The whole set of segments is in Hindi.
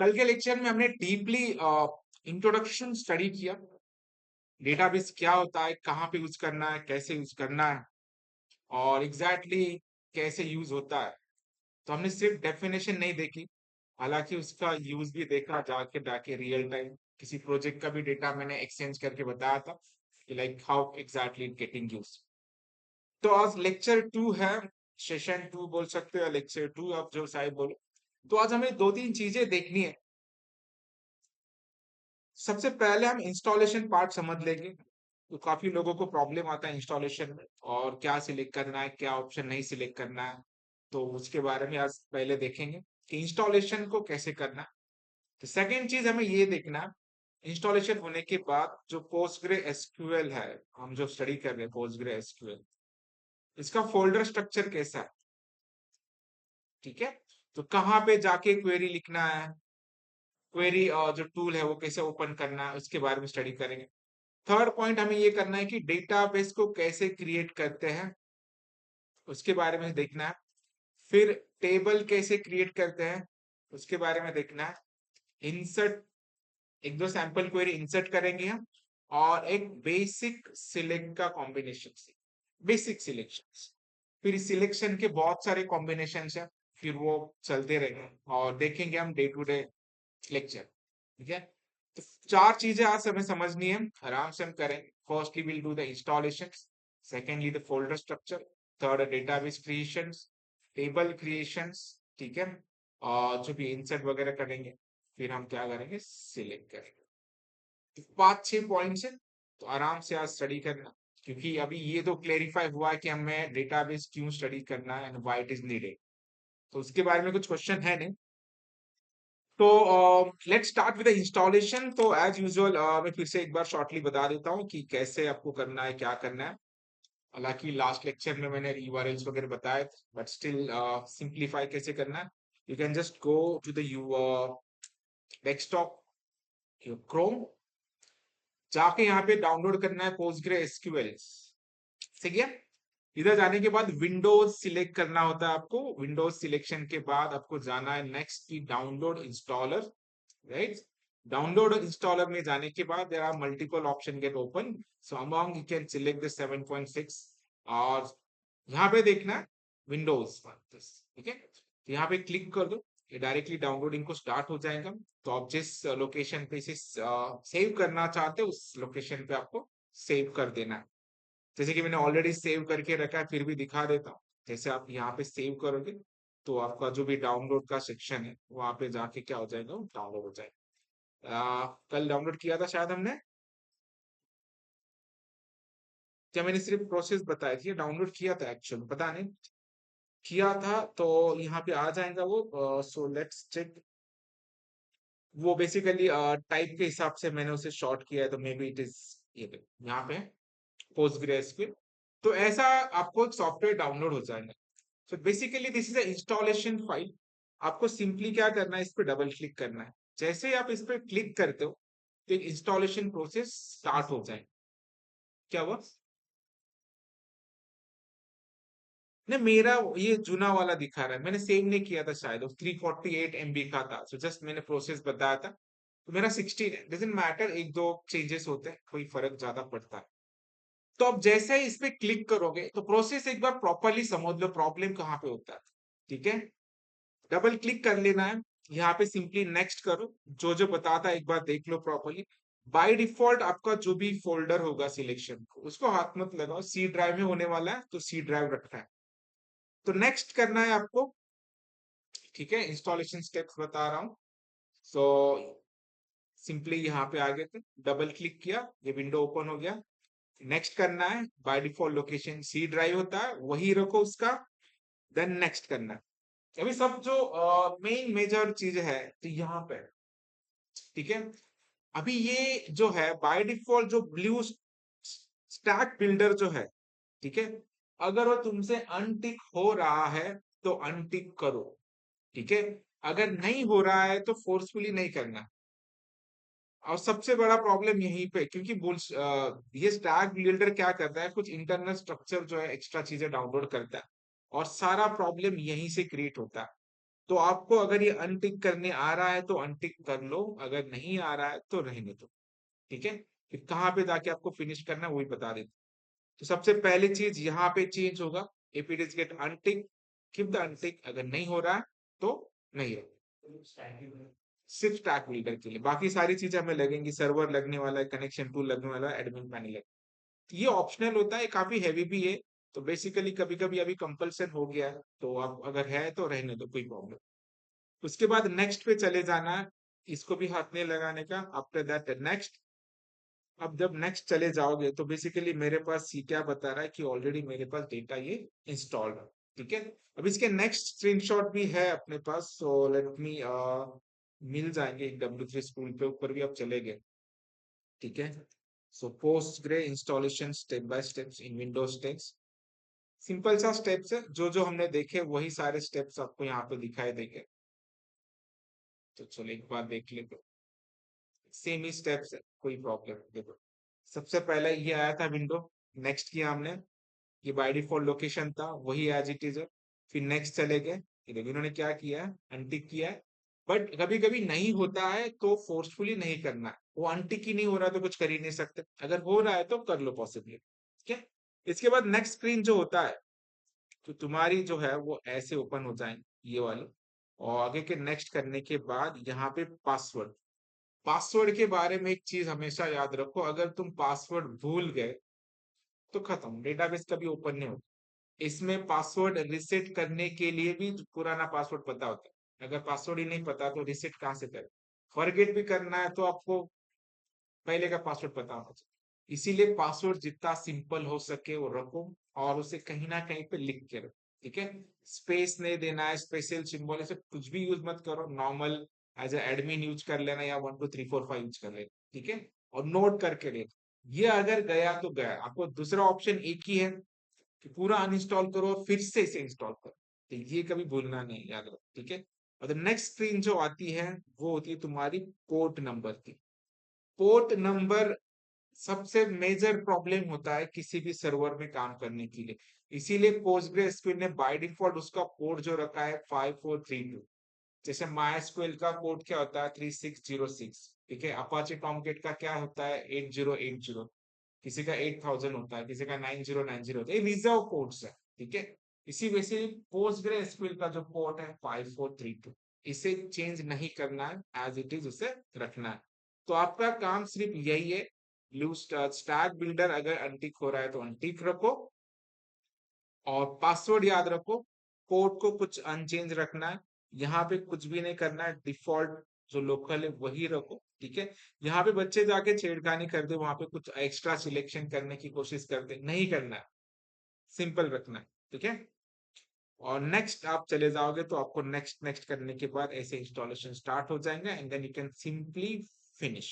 कल के लेक्चर में हमने डीपली इंट्रोडक्शन स्टडी किया। डेटाबेस क्या होता है, कहाँ पे यूज करना है, कैसे यूज करना है और एग्जैक्टली कैसे यूज होता है। तो हमने सिर्फ डेफिनेशन नहीं देखी, हालांकि उसका यूज भी देखा जाके जाके रियल टाइम। किसी प्रोजेक्ट का भी डेटा मैंने एक्सचेंज करके बताया था कि like how exactly it getting use. तो आज लेक्चर 2 है, सेशन 2 बोल सकते हो, लेक्चर 2 आप जो शायद बोलो। तो आज हमें दो तीन चीजें देखनी है। सबसे पहले हम इंस्टॉलेशन पार्ट समझ लेंगे। तो काफी लोगों को प्रॉब्लम आता है इंस्टॉलेशन में, और क्या सिलेक्ट करना है, क्या ऑप्शन नहीं सिलेक्ट करना है। तो उसके बारे में आज पहले देखेंगे कि इंस्टॉलेशन को कैसे करना है। तो सेकेंड चीज हमें ये देखना है, इंस्टॉलेशन होने के बाद जो पोस्टग्रे एसक्यूएल है, हम जो स्टडी कर रहे हैं पोस्टग्रे एसक्यूएल, इसका फोल्डर स्ट्रक्चर कैसा है। ठीक है, तो कहाँ पे जाके क्वेरी लिखना है, क्वेरी जो टूल है वो कैसे ओपन करना है, उसके बारे में स्टडी करेंगे। थर्ड पॉइंट हमें ये करना है कि डेटाबेस को कैसे क्रिएट करते हैं, उसके बारे में देखना है। फिर टेबल कैसे क्रिएट करते हैं, उसके बारे में देखना है। इंसर्ट, एक दो सैंपल क्वेरी इंसर्ट करेंगे हम, और एक बेसिक सिलेक्ट का कॉम्बिनेशन, बेसिक सिलेक्शन। फिर सिलेक्शन के बहुत सारे कॉम्बिनेशन है, फिर वो चलते रहेंगे और देखेंगे हम डे टू डे लेक्चर। ठीक है, तो चार चीजें आज हमें समझनी है, आराम से हम करेंगे। Firstly will do the installation, secondly the folder structure, third database creations, table creations. ठीक है, और जो भी इंसर्ट वगैरह करेंगे, फिर हम क्या करेंगे, सिलेक्ट करेंगे। तो 5-6 पॉइंट्स है, तो आराम से आज स्टडी करना, क्योंकि अभी ये तो क्लेरिफाई हुआ है कि हमें डेटाबेस क्यों स्टडी करना है and why it is needed. तो उसके बारे में कुछ क्वेश्चन है नहीं। तो let's start with the installation. तो एज यूजुअल मैं फिर से एक बार शॉर्टली बता देता हूँ कि कैसे आपको करना है, क्या करना है। हालांकि लास्ट लेक्चर में मैंने यूआरएल्स वगैरह बताए थे, बट स्टिल सिंप्लीफाई कैसे करना है। You can just go to the you desktop, Chrome, जाके यहाँ पे डाउनलोड करना है पोस्टग्रे एसक्यूएल। ठीक है, इधर जाने के बाद विंडोज सिलेक्ट करना होता है आपको। विंडोज सिलेक्शन के बाद आपको जाना है नेक्स्ट की download installer, right. Download installer में जाने के बाद there are multiple option get open, so among you can select the 7.6, और यहाँ पे देखना है विंडोज। ठीक है, तो यहाँ पे क्लिक कर दो, ये डायरेक्टली डाउनलोडिंग को स्टार्ट हो जाएगा। तो आप जिस लोकेशन पे इसे सेव करना चाहते हो, उस लोकेशन पे आपको सेव कर देना है। जैसे कि मैंने ऑलरेडी सेव करके रखा है, फिर भी दिखा देता हूँ। जैसे आप यहाँ पे सेव करोगे, तो आपका जो भी डाउनलोड का सेक्शन है वहां पे जाके क्या हो जाएगा, डाउनलोड हो जाएगा। कल डाउनलोड किया था शायद हमने, क्या मैंने सिर्फ प्रोसेस बताई थी, डाउनलोड किया था एक्चुअली, पता नहीं किया था। तो यहाँ पे आ जाएगा वो। So let's check. वो बेसिकली टाइप के हिसाब से मैंने उसे शॉर्ट किया है, तो मे बी इट इज ये यहाँ पे पोस्टग्रेसक्यूएल। तो ऐसा आपको एक सॉफ्टवेयर डाउनलोड हो जाएगा। So basically this is a installation file. आपको सिंपली क्या करना है, इस पे डबल क्लिक करना है। जैसे ही आप इस पे क्लिक करते हो, तो एक इंस्टॉलेशन प्रोसेस स्टार्ट हो जाए। क्या हुआ, नहीं मेरा ये जुना वाला दिखा रहा है, मैंने सेव नहीं किया था शायद, 348 MB का था। सो जस्ट मैंने प्रोसेस बताया था। तो मेरा 16 है, डजेंट मैटर, एक दो चेंजेस होते हैं, कोई फर्क ज्यादा पड़ता है। तो अब जैसे ही इस पे क्लिक करोगे, तो प्रोसेस एक बार प्रॉपरली समझ लो, प्रॉब्लम कहाँ पे होता है। ठीक है, डबल क्लिक कर लेना है, यहाँ पे सिंपली नेक्स्ट करो। जो जो बताता है एक बार देख लो प्रॉपरली। बाय डिफॉल्ट आपका जो भी फोल्डर होगा सिलेक्शन को, उसको हाथ मत लगाओ, सी ड्राइव में होने वाला है, तो सी ड्राइव रखना है। तो नेक्स्ट करना है आपको। ठीक है, इंस्टॉलेशन स्टेप्स बता रहा हूँ। सो सिंपली यहाँ पे आ गए थे, डबल क्लिक किया, ये विंडो ओपन हो गया। नेक्स्ट करना है, by default location C drive होता है, वही रखो उसका। देन नेक्स्ट करना है। अभी सब जो मेन मेजर चीज है, तो यहाँ पे। ठीक है, अभी ये जो है बाय डिफॉल्ट जो ब्लू स्टैक बिल्डर जो है, ठीक है, अगर वो तुमसे अनटिक हो रहा है तो अनटिक करो। ठीक है, अगर नहीं हो रहा है तो फोर्सफुली नहीं करना। और सबसे बड़ा प्रॉब्लम यहीं पे, क्योंकि ये स्टैक बिल्डर क्या करता है, कुछ इंटरनल स्ट्रक्चर जो है, एक्स्ट्रा चीजें डाउनलोड करता है, और सारा प्रॉब्लम यहीं से क्रिएट होता है। तो आपको अगर ये अनटिक करने आ रहा है तो अनटिक कर लो, अगर नहीं आ रहा है तो रहने दो। ठीक है, फिर कहाँ पे जाके आपको फिनिश करना है वही बता देते। तो सबसे पहली चीज यहाँ पे चेंज होगा, if it is get untick keep the untick, अगर नहीं हो रहा है तो नहीं रहो। सिर्फ स्टैक बिल्डर के लिए, बाकी सारी चीजें हमें लगेंगी, सर्वर लगने वाला है, कनेक्शन टूल लगने वाला है, एडमिन पैनल है। ये ऑप्शनल होता है, काफी हैवी भी है। तो बेसिकली कभी कभी अभी कंपल्सन हो गया है, तो आप अगर है तो रहने दो, कोई प्रॉब्लम। उसके बाद नेक्स्ट पे चले जाना है, इसको भी हाथ नहीं लगाने का। आफ्टर दैट नेक्स्ट, अब जब नेक्स्ट चले जाओगे तो बेसिकली मेरे पास सी क्या बता रहा है कि ऑलरेडी मेरे पास डेटा ये इंस्टॉल्ड है। ठीक है, अब इसके नेक्स्ट स्क्रीनशॉट भी है अपने पास, सो लेट मी मिल जाएंगे W3 स्कूल पे ऊपर भी आप चले गए। ठीक है, so Postgre installation step by steps in Windows takes, simple सा स्टेप्स है, जो जो हमने देखे वही सारे स्टेप्स आपको यहाँ पे दिखाई देंगे। तो चलो एक बार देख लेते, सेम ही स्टेप्स है, कोई प्रॉब्लम नहीं। देखो, सबसे पहले ये आया था विंडो, नेक्स्ट किया हमने, ये बाय डिफॉल्ट लोकेशन था वही एज इट इज है। फिर नेक्स्ट चले गए, ये देखो इन्होंने क्या किया है, अनटिक किया है। बट कभी कभी नहीं होता है तो फोर्सफुली नहीं करना है, वो अनटिक ही नहीं हो रहा तो कुछ कर ही नहीं सकते, अगर हो रहा है तो कर लो पॉसिबली। ठीक है, इसके बाद नेक्स्ट स्क्रीन जो होता है, तो तुम्हारी जो है वो ऐसे ओपन हो जाएंगे ये वाली। और आगे के नेक्स्ट करने के बाद यहाँ पे पासवर्ड, पासवर्ड के बारे में एक चीज हमेशा याद रखो, अगर तुम पासवर्ड भूल गए तो खत्म, डेटाबेस कभी ओपन नहीं होता। इसमें पासवर्ड रिसेट करने के लिए भी पुराना पासवर्ड पता होता है, अगर पासवर्ड ही नहीं पता तो रिसेट कहाँ से करें। फॉरगेट भी करना है तो आपको पहले का पासवर्ड पता होना चाहिए, इसीलिए पासवर्ड जितना सिंपल हो सके वो रखो, और उसे कहीं ना कहीं पे लिख के रखो। ठीक है, स्पेस नहीं देना है, स्पेशल सिंबल ऐसे कुछ भी यूज मत करो, नॉर्मल एज एडमिन यूज कर लेना या 1 2 3 4 5 यूज कर लेना। ठीक है, और नोट करके लेना, ये अगर गया तो गया, आपको दूसरा ऑप्शन एक ही है कि पूरा अनइंस्टॉल करो और फिर से इसे इंस्टॉल करो, तो ये कभी भूलना नहीं, याद रखो। ठीक है, और नेक्स्ट स्क्रीन जो आती है वो होती है तुम्हारी पोर्ट नंबर की। पोर्ट नंबर सबसे मेजर प्रॉब्लम होता है किसी भी सर्वर में काम करने के लिए, इसीलिए पोस्टग्रेसक्यूएल ने बाय डिफॉल्ट उसका पोर्ट जो रखा है 5432। जैसे MySQL का पोर्ट क्या होता है 3606। ठीक है, अपाचे टॉमकेट का क्या होता है 8080, किसी का 8000 होता है, किसी का 9090 होता है, ये रिजर्व पोर्ट्स है। ठीक है, इसी वजह से पोस्टग्रेसक्यूएल का जो पोर्ट है 5432, इसे चेंज नहीं करना है, एज इट इज उसे रखना है। तो आपका काम सिर्फ यही है, ब्लू स्टैक बिल्डर अगर अनटिक हो रहा है तो अनटिक रखो, और पासवर्ड याद रखो, पोर्ट को कुछ अनचेंज रखना है, यहाँ पे कुछ भी नहीं करना है, डिफॉल्ट जो लोकल है वही रखो। ठीक है, यहाँ पे बच्चे जाके छेड़खानी कर दे, वहां पे कुछ एक्स्ट्रा सिलेक्शन करने की कोशिश करते, नहीं करना है, सिंपल रखना है। ठीक है, और नेक्स्ट आप चले जाओगे तो आपको नेक्स्ट नेक्स्ट करने के बाद ऐसे इंस्टॉलेशन स्टार्ट हो जाएंगे, and then you can simply finish.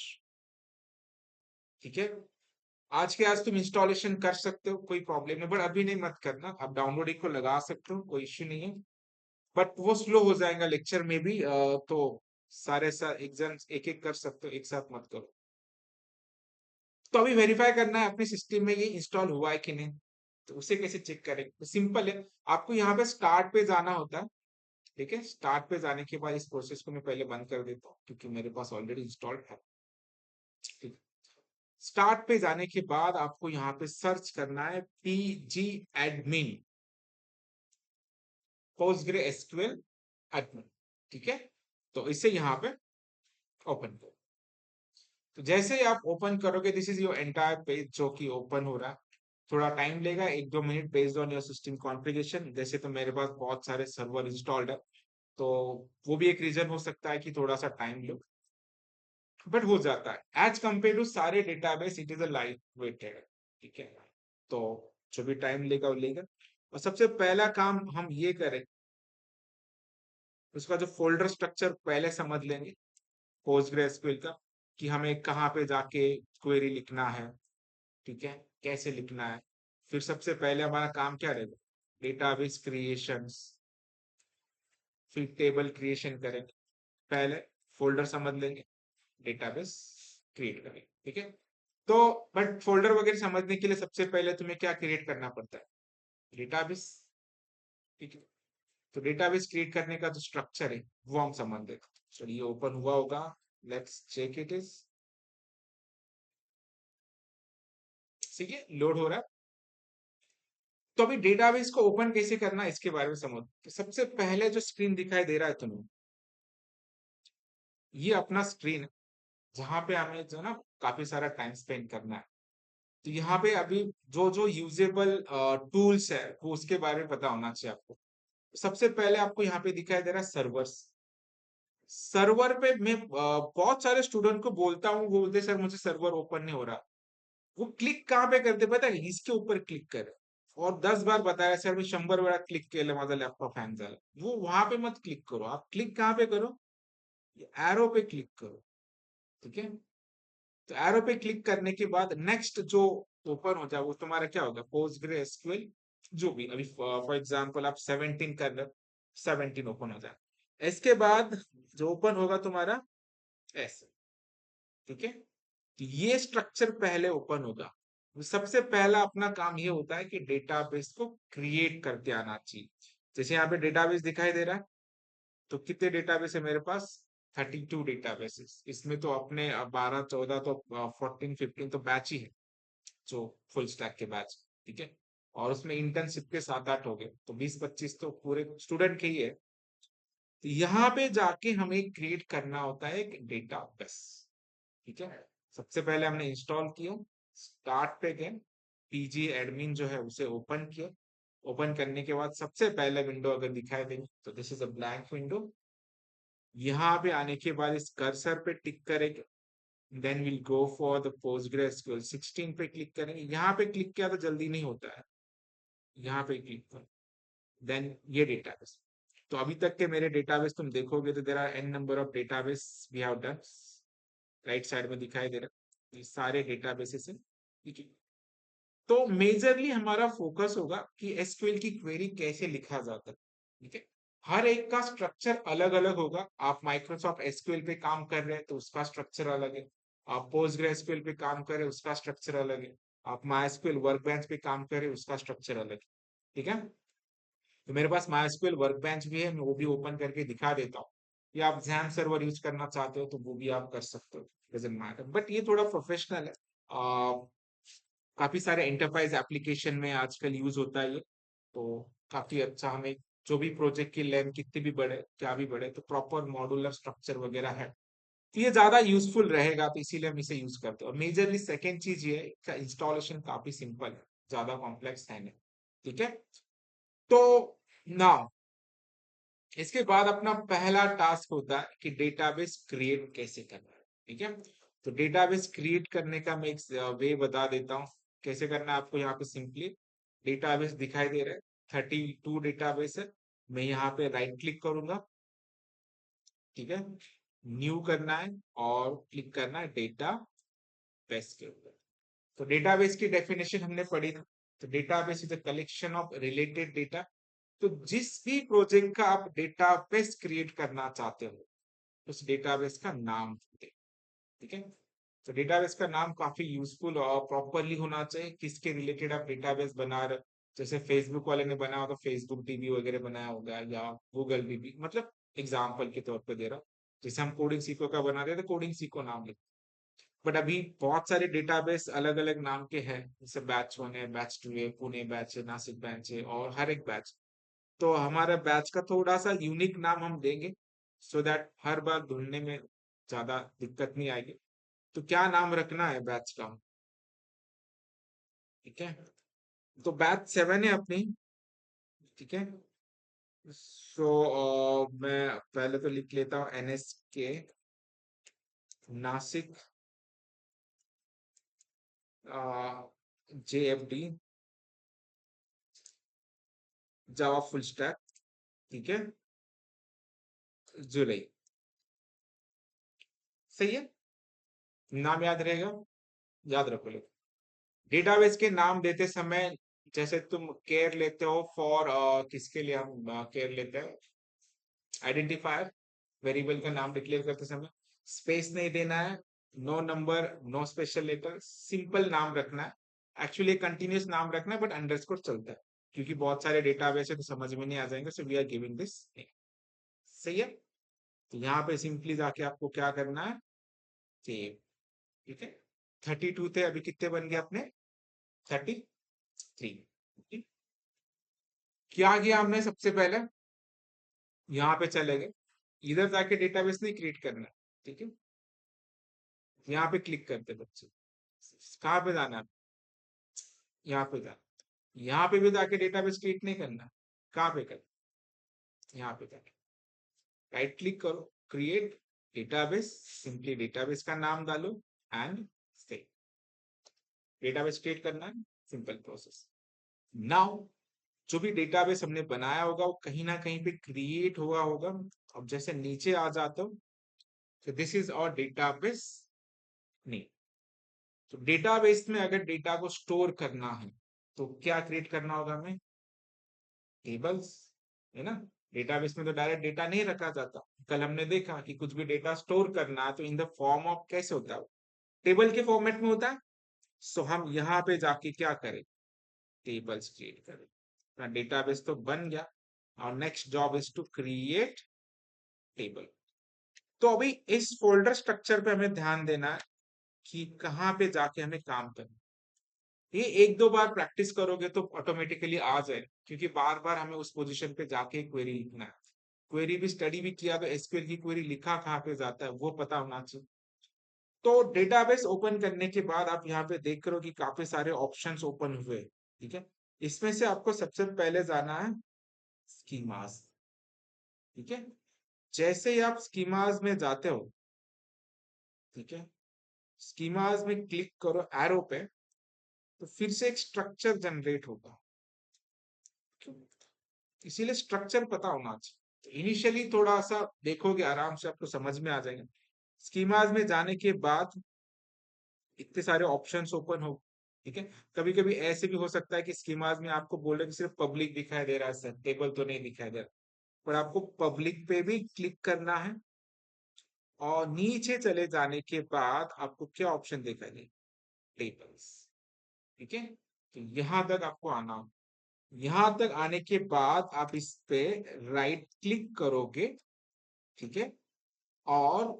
ठीक है, आज के आज तुम इंस्टॉलेशन कर सकते हो, कोई प्रॉब्लम नहीं, बट अभी नहीं मत करना, आप डाउनलोडिंग को लगा सकते हो, कोई इश्यू नहीं है। बट वो स्लो हो जाएगा लेक्चर में भी, तो सारे एग्जाम्स एक एक कर सकते हो, एक साथ मत करो। तो अभी वेरीफाई करना है अपने सिस्टम में ये इंस्टॉल हुआ है कि नहीं, तो उसे कैसे चेक करेंगे, तो सिंपल है, आपको यहाँ पे स्टार्ट पे जाना होता है। ठीक है, स्टार्ट पे जाने के बाद इस प्रोसेस को मैं पहले बंद कर देता हूँ क्योंकि मेरे पास ऑलरेडी इंस्टॉल्ड है। ठीक, स्टार्ट पे जाने के बाद आपको यहाँ पे सर्च करना है PG एडमिन, पोस्टग्रे एसक्यूएल एडमिन। ठीक है, तो इसे यहाँ पे ओपन करो। तो जैसे ही आप ओपन करोगे, this is your entire page जो कि ओपन हो रहा है, थोड़ा टाइम लेगा 1 2 minute based on your system configuration. जैसे तो मेरे पास बहुत सारे सर्वर इंस्टॉल्ड है, तो वो भी एक रीजन हो सकता है कि थोड़ा सा टाइम लो, बट हो जाता है एज कंपेयर टू सारे database, it is a light weighted. ठीक है, तो जो भी टाइम लेगा वो लेगा। और सबसे पहला काम हम ये करें, उसका जो फोल्डर स्ट्रक्चर पहले समझ लेंगे पोस्टग्रेसक्यूएल का, कि हमें कहाँ पे जाके क्वेरी लिखना है। ठीक है, कैसे लिखना है। फिर सबसे पहले हमारा काम क्या रहेगा, डेटाबेस क्रिएशंस, फिर टेबल क्रिएशन करेंगे, पहले फोल्डर समझ लेंगे, डेटाबेस क्रिएट करेंगे। ठीक है, तो बट फोल्डर वगैरह समझने के लिए सबसे पहले तुम्हें क्या क्रिएट करना पड़ता है, डेटाबेस। ठीक है, तो डेटाबेस क्रिएट करने का जो स्ट्रक्चर है वो हम समझ लेते हैं। चलिए ओपन हुआ होगा, लेट्स चेक इट इज। ठीक है, लोड हो रहा है। तो अभी डेटाबेस को ओपन कैसे करना है इसके बारे में समझ। तो सबसे पहले जो स्क्रीन दिखाई दे रहा है तुम्हें, ये अपना स्क्रीन है जहां पे हमें जो ना काफी सारा टाइम स्पेंड करना है। तो यहाँ पे अभी जो जो यूजेबल टूल्स है वो उसके बारे में पता होना चाहिए आपको। सबसे पहले आपको यहाँ पे दिखाई दे रहा है सर्वर्स। सर्वर पे मैं बहुत सारे स्टूडेंट को बोलता हूँ, वो बोलते सर मुझे सर्वर ओपन नहीं हो रहा। वो क्लिक कहाँ पे करते पता है, इसके ऊपर क्लिक कर। और 10 बार बताया सर मैं 100 वेळा क्लिक केलं माझा लैपटॉप हँग झाला। वो वहां पे मत क्लिक करो, आप क्लिक कहाँ पे करो, एरो पे क्लिक करो। ठीक है, तो एरो पे क्लिक करने के बाद नेक्स्ट जो ओपन हो जाए वो तुम्हारा क्या होगा, पोस्टग्रे एसक्यूएल। जो भी अभी फॉर एग्जांपल आप 17 कर रहे हो, 17 ओपन हो जाए। इसके बाद जो ओपन होगा तुम्हारा ऐसे। ठीक है, तो ये स्ट्रक्चर पहले ओपन होगा। तो सबसे पहला अपना काम ये होता है कि डेटाबेस को क्रिएट करके आना चाहिए। जैसे यहाँ पे डेटाबेस दिखाई दे रहा है, तो कितने डेटाबेस है मेरे पास, 32 डेटाबेसेस। इसमें तो अपने 12 14 तो 14 15 तो बैच ही है, जो फुल स्टैक के बैच। ठीक है, और उसमें इंटर्नशिप के 7 8 हो गए, तो 20 25 तो पूरे स्टूडेंट के ही है। तो यहाँ पे जाके हमें क्रिएट करना होता है एक डेटाबेस। ठीक है, सबसे पहले हमने इंस्टॉल किया, स्टार्ट पे गए, पीजी एडमिन जो है उसे ओपन किया। ओपन करने के बाद सबसे पहले विंडो अगर दिखाई देगी तो this is a blank window. यहाँ पे आने के बाद इस कर्सर पे टिक करेंगे, then will go for the PostgreSQL 16 पे क्लिक करेंगे। यहाँ पे क्लिक किया तो जल्दी नहीं होता है, यहाँ पे क्लिक करो, देन ये डेटाबेस। तो अभी तक के मेरे डेटाबेस तुम देखोगे तो there are N number of database we have done. Right side में दिखाई दे रहा है, ये सारे डेटाबेसेस हैं। ठीक है, तो मेजरली हमारा फोकस होगा कि एसक्यूएल की क्वेरी कैसे लिखा जाता है। ठीक है, हर एक का स्ट्रक्चर अलग अलग होगा। आप माइक्रोसॉफ्ट एसक्यूएल पे काम कर रहे हैं तो उसका स्ट्रक्चर अलग है। आप पोस्टग्रेसक्यूएल पे काम कर रहे हैं उसका स्ट्रक्चर अलग है। आप माइस्क्यूएल वर्कबेंच पे काम कर रहे हैं उसका स्ट्रक्चर अलग है। ठीक है, तो मेरे पास माइस्क्यूएल वर्कबेंच भी है, मैं वो भी ओपन करके दिखा देता हूँ। या आप जैम सर्वर यूज करना चाहते हो तो वो भी आप कर सकते हो, डजंट मैटर, बट ये थोड़ा प्रोफेशनल है। काफी सारे एंटरप्राइज एप्लीकेशन में आजकल यूज होता है ये। तो काफी अच्छा, हमें जो भी प्रोजेक्ट की लेंथ कितनी भी बढ़े क्या भी बढ़े तो प्रॉपर मॉड्यूलर स्ट्रक्चर वगैरह है, तो ये ज्यादा यूजफुल रहेगा, तो इसीलिए हम इसे यूज करते हैं। और मेजरली सेकेंड चीज ये है, इसका इंस्टॉलेशन काफी सिंपल है, ज्यादा कॉम्प्लेक्स है नहीं। ठीक है, तो नाउ इसके बाद अपना पहला टास्क होता है कि डेटाबेस क्रिएट कैसे करना है। ठीक है, तो डेटाबेस क्रिएट करने का मैं एक वे बता देता हूँ कैसे करना है आपको। यहाँ पे सिंपली डेटाबेस दिखाई दे रहा है, 32 डेटाबेस है। मैं यहाँ पे राइट क्लिक करूंगा। ठीक है, न्यू करना है और क्लिक करना है डेटा बेस के ऊपर। तो डेटाबेस की डेफिनेशन हमने पढ़ी थी। तो database is a collection of related data. तो जिस भी प्रोजेक्ट का आप डेटाबेस क्रिएट करना चाहते हो उस डेटाबेस का नाम दे। ठीक है, तो डेटाबेस का नाम काफी यूजफुल और प्रॉपरली होना चाहिए, किसके रिलेटेड आप डेटाबेस बना रहे हो। जैसे फेसबुक वाले ने बनाया होगा फेसबुक डीबी वगैरह बनाया होगा, या गूगल डीबी, मतलब एग्जाम्पल के तौर पर दे रहा हूँ। जैसे हम कोडिंग सीको का बना रहे थे, कोडिंग सीको नाम लिख। बट अभी बहुत सारे डेटाबेस अलग अलग नाम के हैं, जैसे बैच 1 है, बैच 2 है, पुणे बैच है, नासिक बैच है, और हर एक बैच। तो हमारा बैच का थोड़ा सा यूनिक नाम हम देंगे, सो दैट हर बार ढूंढने में ज्यादा दिक्कत नहीं आएगी। तो क्या नाम रखना है बैच का, ठीक है, तो बैच 7 है अपनी। ठीक है, मैं पहले तो लिख लेता हूँ NSK Nashik JFD Java full stack. ठीक है, जुलाई। सही है, नाम याद रहेगा, याद रखो। लो डेटाबेस के नाम देते समय जैसे तुम केयर लेते हो फॉर, किसके लिए हम केयर लेते हैं, आइडेंटिफायर वेरिएबल का नाम डिक्लेयर करते समय स्पेस नहीं देना है, no number, no special letter, simple नाम रखना है। एक्चुअली कंटिन्यूस नाम रखना है बट अंडरस्कोर चलता है। क्योंकि बहुत सारे डेटाबेस है तो समझ में नहीं आ जाएंगे, so we are giving this. सही है। तो यहाँ पे सिंपली जाके आपको क्या करना है, सेव। ठीक है, 32 थे, अभी कितने बन गए अपने, 33। क्या किया हमने, सबसे पहले यहाँ पे चले गए, इधर जाके डेटाबेस नहीं क्रिएट करना है, ठीक है। यहाँ पे क्लिक करते बच्चे, कहाँ पे जाना है, यहाँ पे जाना, यहाँ पे भी जाके डेटाबेस क्रिएट नहीं करना, कहाँ पे कर, यहाँ पे जाके राइट क्लिक करो, क्रिएट डेटाबेस, सिंपली डेटाबेस का नाम डालो एंड सेव। डेटाबेस क्रिएट करना है, सिंपल प्रोसेस। नाउ जो भी डेटाबेस हमने बनाया होगा वो कहीं ना कहीं पे क्रिएट हुआ होगा। अब जैसे नीचे आ जाता हूँ, तो दिस इज और डेटाबेस नेम। तो डेटाबेस में अगर डेटा को स्टोर करना है तो क्या क्रिएट करना होगा हमें, टेबल्स, है ना। डेटाबेस में तो डायरेक्ट डेटा नहीं रखा जाता, कल हमने देखा कि कुछ भी डेटा स्टोर करना है तो इन द फॉर्म ऑफ कैसे होता है, टेबल के फॉर्मेट में होता है। सो हम यहाँ पे जाके क्या करें, टेबल्स क्रिएट करें। डेटाबेस तो बन गया, और next job is to create table. तो अभी इस फोल्डर स्ट्रक्चर पे हमें ध्यान देना है कि कहाँ पे जाके हमें काम करना। ये एक दो बार प्रैक्टिस करोगे तो ऑटोमेटिकली आ जाए, क्योंकि बार बार हमें उस पोजीशन पे जाके क्वेरी लिखना है। क्वेरी भी स्टडी भी किया तो एसक्यूएल की क्वेरी लिखा कहाँ पे जाता है वो पता होना चाहिए। तो डेटाबेस ओपन करने के बाद आप यहाँ पे देख रहे हो कि काफी सारे ऑप्शंस ओपन हुए, ठीक है। इसमें से आपको सबसे पहले जाना है स्कीमास, ठीक है। जैसे ही आप स्कीमास में जाते हो, ठीक है, स्कीमास में क्लिक करो एरो पे, तो फिर से एक स्ट्रक्चर जनरेट होगा, इसीलिए स्ट्रक्चर पता होना चाहिए। इनिशियली थोड़ा सा देखोगे आराम से आपको समझ में आ जाएगा। स्कीमास में जाने के बाद इतने सारे ऑप्शंस ओपन हो, ठीक है। कभी कभी ऐसे भी हो सकता है कि स्कीमास में आपको बोले कि सिर्फ पब्लिक दिखाई दे रहा है, सर टेबल तो नहीं दिखाई दे रहा, पर आपको पब्लिक पे भी क्लिक करना है। और नीचे चले जाने के बाद आपको क्या ऑप्शन दिखाई दे, टेबल्स, ठीक है। तो यहां तक आपको आना हो, यहां तक आने के बाद आप इस पे राइट क्लिक करोगे, ठीक है, और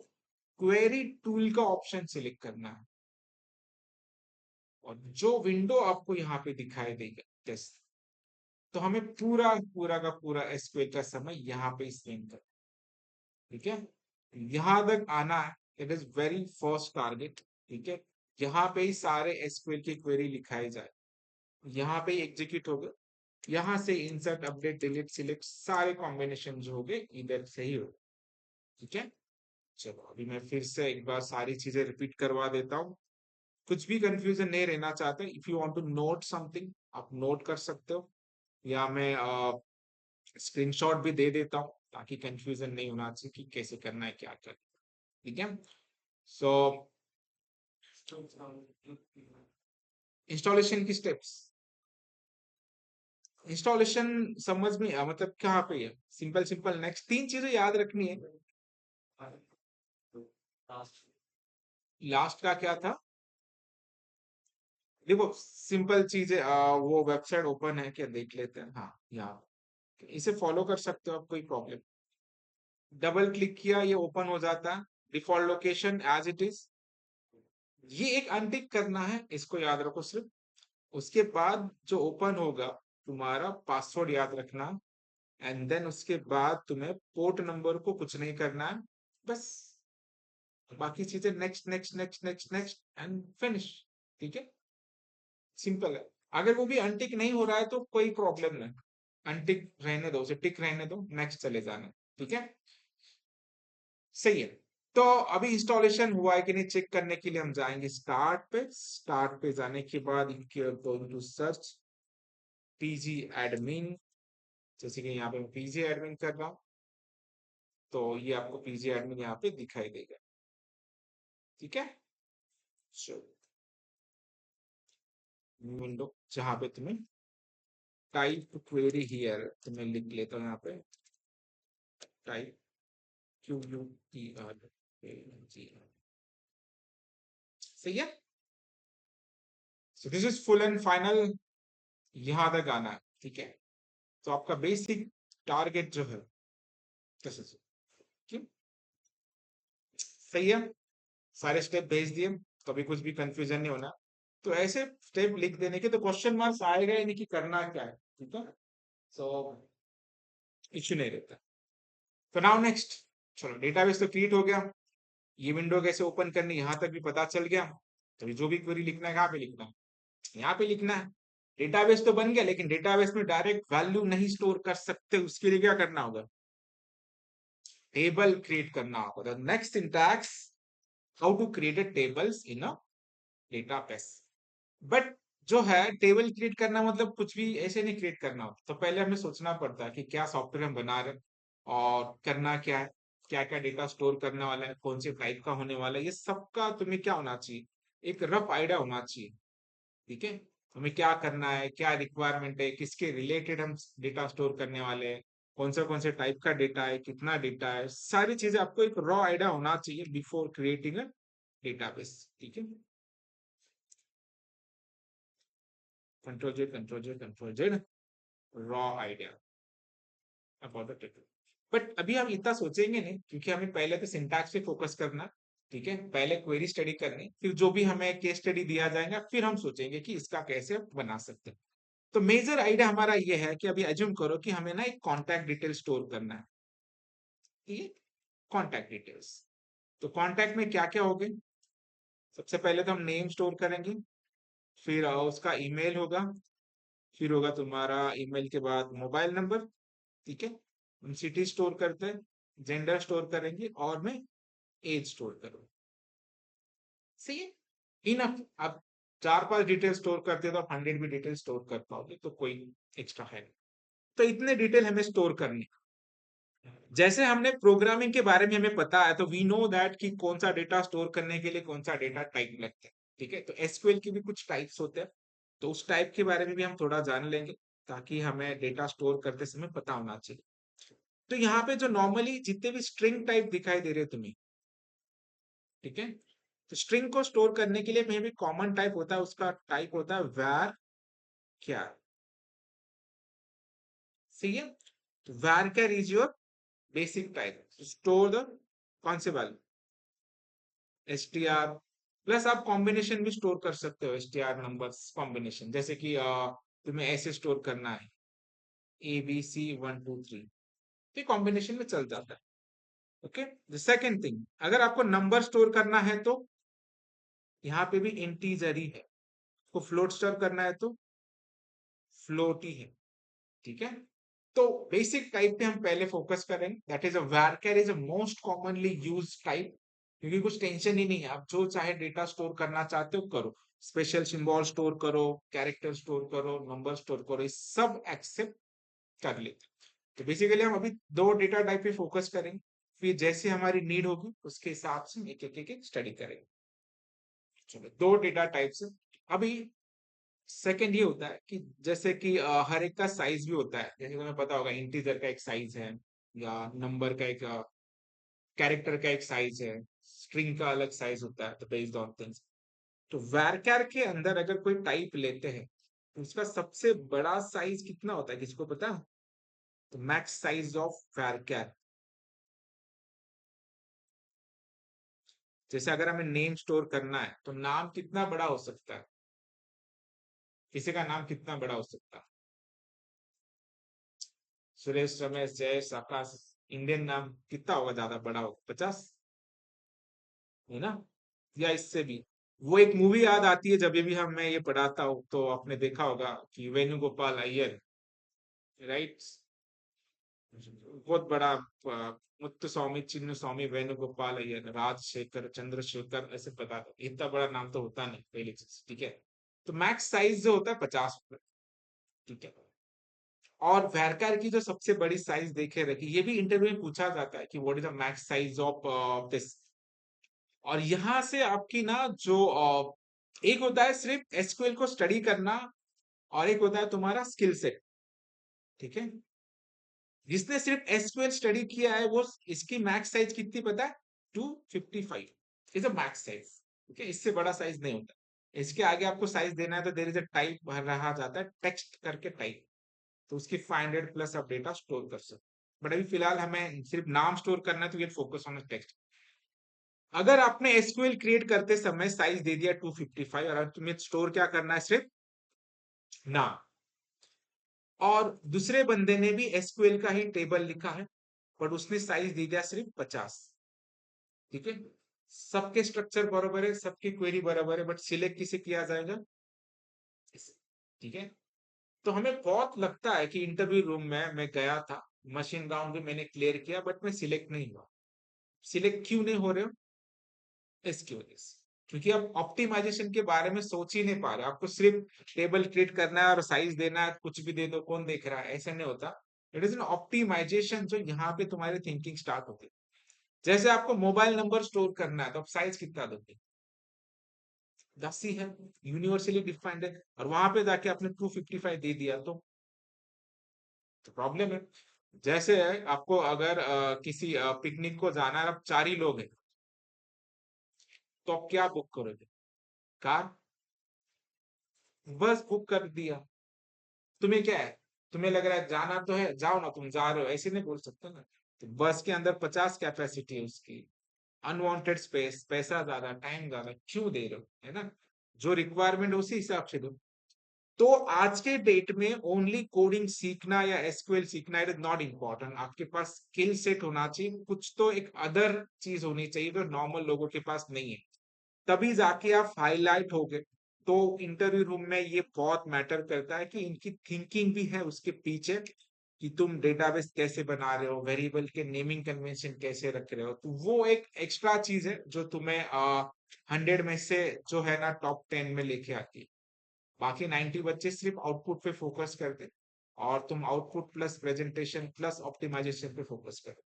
क्वेरी टूल का ऑप्शन सिलेक्ट करना है। और जो विंडो आपको यहाँ पे दिखाई देगा टेस्ट, तो हमें पूरा पूरा का पूरा एसक्यूएल का समय यहाँ पे स्पेंड कर, ठीक है। यहां तक आना है, it is very first target, ठीक है। यहाँ पे ही सारे एसक्यूएल की क्वेरी लिखाई जाए, यहाँ पे एग्जीक्यूट होगा, यहाँ से इंसर्ट अपडेट डिलीट सिलेक्ट सारे कॉम्बिनेशन जो हो गए इधर से ही हो, ठीक है। चलो अभी मैं फिर से एक बार सारी चीजें रिपीट करवा देता हूँ, कुछ भी कंफ्यूजन नहीं रहना चाहते। If you want to note something आप नोट कर सकते हो, या मैं स्क्रीनशॉट भी दे देता हूँ ताकि कंफ्यूजन नहीं होना चाहिए कि कैसे करना है क्या करना है, ठीक है। सो इंस्टॉलेशन की स्टेप्स, इंस्टॉलेशन समझ में मतलब कहाँ पे है, सिंपल सिंपल नेक्स्ट तीन चीजें याद रखनी है। लास्ट का क्या था, देखो सिंपल चीजें, वो वेबसाइट ओपन है क्या देख लेते हैं, हाँ यहाँ इसे फॉलो कर सकते हो आप, कोई प्रॉब्लम। डबल क्लिक किया ये ओपन हो जाता है, default location as it is, ये एक अनटिक करना है, इसको याद रखो सिर्फ। उसके बाद जो ओपन होगा तुम्हारा पासवर्ड याद रखना, एंड देन उसके बाद तुम्हें पोर्ट नंबर को कुछ नहीं करना है, बस बाकी चीजें next next next next next and finish, ठीक है। सिंपल है। अगर वो भी अनटिक नहीं हो रहा है तो कोई प्रॉब्लम नहीं, अनटिक रहने दो, उसे टिक रहने दो, नेक्स्ट चले जाना, ठीक है। सही है। तो अभी इंस्टॉलेशन हुआ है कि नहीं चेक करने के लिए हम जाएंगे स्टार्ट पे, स्टार्ट पे जाने के बाद going to search PG admin, जैसे कि यहाँ पे मैं पीजी एडमिन कर रहा हूँ, तो ये आपको पीजी एडमिन यहाँ पे दिखाई देगा, ठीक है। चलो विंडो जहाँ पे तुम्हें टाइप क्वेरी हियर, तो मैं लिख लेता हूँ यहाँ पे टाइप QUERY, सही है। So this is full and final, यहाँ तक आना है, ठीक है। तो आपका बेसिक टारगेट जो है तसंच है। क्यों? सही है। सारे स्टेप भेज दिए, कभी कुछ भी कंफ्यूजन नहीं होना। तो ऐसे स्टेप लिख देने के तो क्वेश्चन मार्क्स आएगा ही नहीं कि करना क्या है, ठीक है। सो इश्यू नहीं रहता। तो नाउ नेक्स्ट, चलो डेटाबेस तो क्रिएट हो गया, ये विंडो कैसे ओपन करनी यहाँ तक भी पता चल गया। तो जो भी क्वेरी लिखना है कहाँ पे लिखना है, यहाँ पे लिखना है। डेटाबेस तो बन गया, लेकिन डेटाबेस में डायरेक्ट वैल्यू नहीं स्टोर कर सकते, उसके लिए क्या करना होगा, टेबल क्रिएट करना होगा। The next syntax, how to create a tables in a database. But जो है टेबल क्रिएट करना मतलब कुछ भी ऐसे नहीं क्रिएट करना होता, तो पहले हमें सोचना पड़ता है कि क्या सॉफ्टवेयर हम बना रहे हैं और करना क्या है, क्या क्या डेटा स्टोर करने वाला है, कौन से टाइप का होने वाला है, ये सबका तुम्हें क्या होना चाहिए, एक रफ आइडिया होना चाहिए। ठीक है, हमें क्या करना है, क्या रिक्वायरमेंट है, किसके रिलेटेड हम डेटा स्टोर करने वाले हैं, कौन से टाइप का डेटा है, कितना डेटा है, सारी चीजें आपको एक रॉ आइडिया होना चाहिए बिफोर क्रिएटिंग अ डेटाबेस। ठीक है, control Z raw idea about the table. But अभी हम इतना सोचेंगे नहीं, क्योंकि हमें पहले तो सिंटैक्स पे फोकस करना। ठीक है, पहले क्वेरी स्टडी करनी, फिर जो भी हमें केस स्टडी दिया जाएगा फिर हम सोचेंगे कि इसका कैसे बना सकते हैं। तो मेजर आइडिया हमारा ये है कि अभी एज्यूम करो कि हमें ना एक कॉन्टैक्ट डिटेल स्टोर करना है। ठीक है, कॉन्टैक्ट डिटेल्स। तो कॉन्टैक्ट में क्या क्या होंगे, सबसे पहले तो हम नेम स्टोर करेंगे, फिर उसका ईमेल होगा, फिर होगा तुम्हारा ईमेल के बाद मोबाइल नंबर। ठीक है, हम सिटी स्टोर करते हैं, जेंडर स्टोर करेंगे और मैं एज स्टोर करूँ। सही है, इनफ। आप 4-5 डिटेल स्टोर करते हो तो आप 100 भी डिटेल स्टोर कर पाओगे, तो कोई एक्स्ट्रा है नहीं। तो इतने डिटेल हमें स्टोर करने, जैसे हमने प्रोग्रामिंग के बारे में हमें पता है, तो वी नो दैट कि कौन सा डेटा स्टोर करने के लिए कौन सा डेटा टाइप लगता है। ठीक है, तो एसक्यूएल की भी कुछ टाइप्स होते हैं, तो उस टाइप के बारे में भी हम थोड़ा जान लेंगे, ताकि हमें डेटा स्टोर करते समय पता होना चाहिए। तो यहाँ पे जो नॉर्मली जितने भी स्ट्रिंग टाइप दिखाई दे रहे हैं तुम्हें, ठीक है, तो स्ट्रिंग को स्टोर करने के लिए में भी कॉमन टाइप होता है, उसका टाइप होता है var क्या। सही है, तो var क्या is your basic type, store the कौन से वैल्यू, str प्लस आप कॉम्बिनेशन भी स्टोर कर सकते हो, str नंबर्स कॉम्बिनेशन, जैसे कि तुम्हें ऐसे स्टोर करना है ABC 1 2 3, तो कॉम्बिनेशन में चल जाता है। ओके, द सेकेंड थिंग, अगर आपको नंबर स्टोर करना है तो यहाँ पे भी इंटीजर ही है, को फ्लोट स्टोर करना है तो फ्लोट ही है। ठीक है, तो बेसिक टाइप पे हम पहले फोकस करेंगे, that is a varchar is a most commonly use type, क्योंकि कुछ टेंशन ही नहीं है, आप जो चाहे डेटा स्टोर करना चाहते हो करो, स्पेशल सिंबल स्टोर करो, कैरेक्टर स्टोर करो, नंबर स्टोर करो, ये सब एक्सेप्ट कर लेते हैं। तो बेसिकली हम अभी दो डेटा टाइप पे फोकस करेंगे, फिर जैसे हमारी नीड होगी उसके हिसाब से एक स्टडी करेंगे। चलो, दो डेटा टाइप्स है। अभी सेकंड ये होता है कि जैसे कि हर एक का साइज भी होता है, जैसे तुम्हें पता होगा इंटीजर का एक साइज है, या नंबर का एक, कैरेक्टर का एक साइज है, स्ट्रिंग का अलग साइज होता है, तो बेस्ड ऑन थिंग्स। तो varchar के अंदर अगर कोई टाइप लेते हैं तो उसका सबसे बड़ा साइज कितना होता है, किसको पता? तो मैक्स साइज ऑफ varchar, जैसे अगर हमें नेम स्टोर करना है तो नाम कितना बड़ा हो सकता है, किसी का नाम कितना बड़ा हो सकता है? सुरेश, रमेश, जयेश, आकाश, इंडियन नाम कितना होगा, ज्यादा बड़ा होगा 50, है ना, या इससे भी। वो एक मूवी याद आती है जब भी हम मैं ये पढ़ाता हूँ, तो आपने देखा होगा कि वेणुगोपाल अय्यर, राइट, बहुत बड़ा, मुत्तु स्वामी, चिन्नु स्वामी, वेणुगोपाल अय्यर, राजशेखर, चंद्रशेखर, ऐसे पता, इतना बड़ा नाम तो होता नहीं, पहली चीज। ठीक है, तो मैक्स साइज जो होता है 50। ठीक है, और वैरकार की जो सबसे बड़ी साइज देखे रखी, ये भी इंटरव्यू में पूछा जाता है कि what is the max size of this. और यहां से आपकी ना जो एक होता है सिर्फ एसक्यूएल को स्टडी करना, और एक होता है तुम्हारा स्किल सेट। ठीक है, जिसने सिर्फ एसक्यूएल स्टडी किया है वो, इसकी मैक्स साइज कितनी पता है? 255 इज अ मैक्स साइज। ठीक है, इससे बड़ा साइज नहीं होता। इसके आगे आपको साइज देना है तो देयर इज अ टाइप रहा जाता है, टेक्स्ट करके टाइप। तो उसकी 500 प्लस आप डेटा स्टोर कर सकते। बट अभी फिलहाल हमें सिर्फ नाम स्टोर करना है, तो ये फोकस ऑन टेक्स्ट। अगर आपने एसक्यूएल क्रिएट करते समय साइज दे दिया 255, और तुम्हें स्टोर क्या करना है, सिर्फ नाम, और दूसरे बंदे ने भी एसक्यूएल का ही टेबल लिखा है, बट उसने साइज दे दिया सिर्फ 50, ठीक है, सबके स्ट्रक्चर बराबर है, सबकी क्वेरी बराबर है, बट सिलेक्ट किसे किया जाएगा, ठीक है। तो हमें बहुत लगता है कि इंटरव्यू रूम में मैं गया था, मशीन राउंड भी मैंने क्लियर किया, बट मैं सिलेक्ट नहीं हुआ। सिलेक्ट क्यों नहीं हो रहे हो, इसकी वजह से, क्योंकि आप ऑप्टिमाइजेशन के बारे में सोच ही नहीं पा रहे। आपको सिर्फ टेबल क्रिएट करना है और साइज देना है, कुछ भी दे दो, कौन देख रहा है, ऐसे नहीं होता। इट इज एन ऑप्टिमाइजेशन, जो यहाँ पे तुम्हारी थिंकिंग स्टार्ट होती है। जैसे आपको मोबाइल नंबर स्टोर करना है, तो आप साइज कितना दोगे, 10 ही है, यूनिवर्सली डिफाइंड है, और वहां पे जाके आपने 255 दे दिया, तो प्रॉब्लम है। जैसे आपको अगर किसी पिकनिक को जाना है, आप 4 ही लोग हैं, तो आप क्या बुक करोगे, कार, बस बुक कर दिया। तुम्हें क्या है, तुम्हें लग रहा है जाना तो है, जाओ ना, तुम जा रहे हो, ऐसे नहीं बोल सकते ना। तो बस के अंदर 50 कैपेसिटी है उसकी, अनवांटेड स्पेस, पैसा ज्यादा, टाइम ज्यादा, क्यों दे रहे हो, है ना। जो रिक्वायरमेंट उसी हिसाब से दो। तो आज के डेट में ओनली कोडिंग सीखना या एसक्यूएल सीखना इट इज नॉट इम्पोर्टेंट। आपके पास स्किल सेट होना चाहिए, कुछ तो एक अदर चीज होनी चाहिए जो नॉर्मल लोगों के पास नहीं है, तभी जाके आप हाईलाइट हो गए। तो इंटरव्यू रूम में ये बहुत मैटर करता है कि इनकी थिंकिंग भी है उसके पीछे, कि तुम डेटाबेस कैसे बना रहे हो, वेरिएबल के नेमिंग कन्वेंशन कैसे रख रहे हो। तो वो एक एक्स्ट्रा चीज है जो तुम्हें 100 में से जो है ना टॉप 10 में लेके आती है। बाकी 90 बच्चे सिर्फ आउटपुट पे फोकस करते, और तुम output plus presentation plus optimization पे फोकस करो।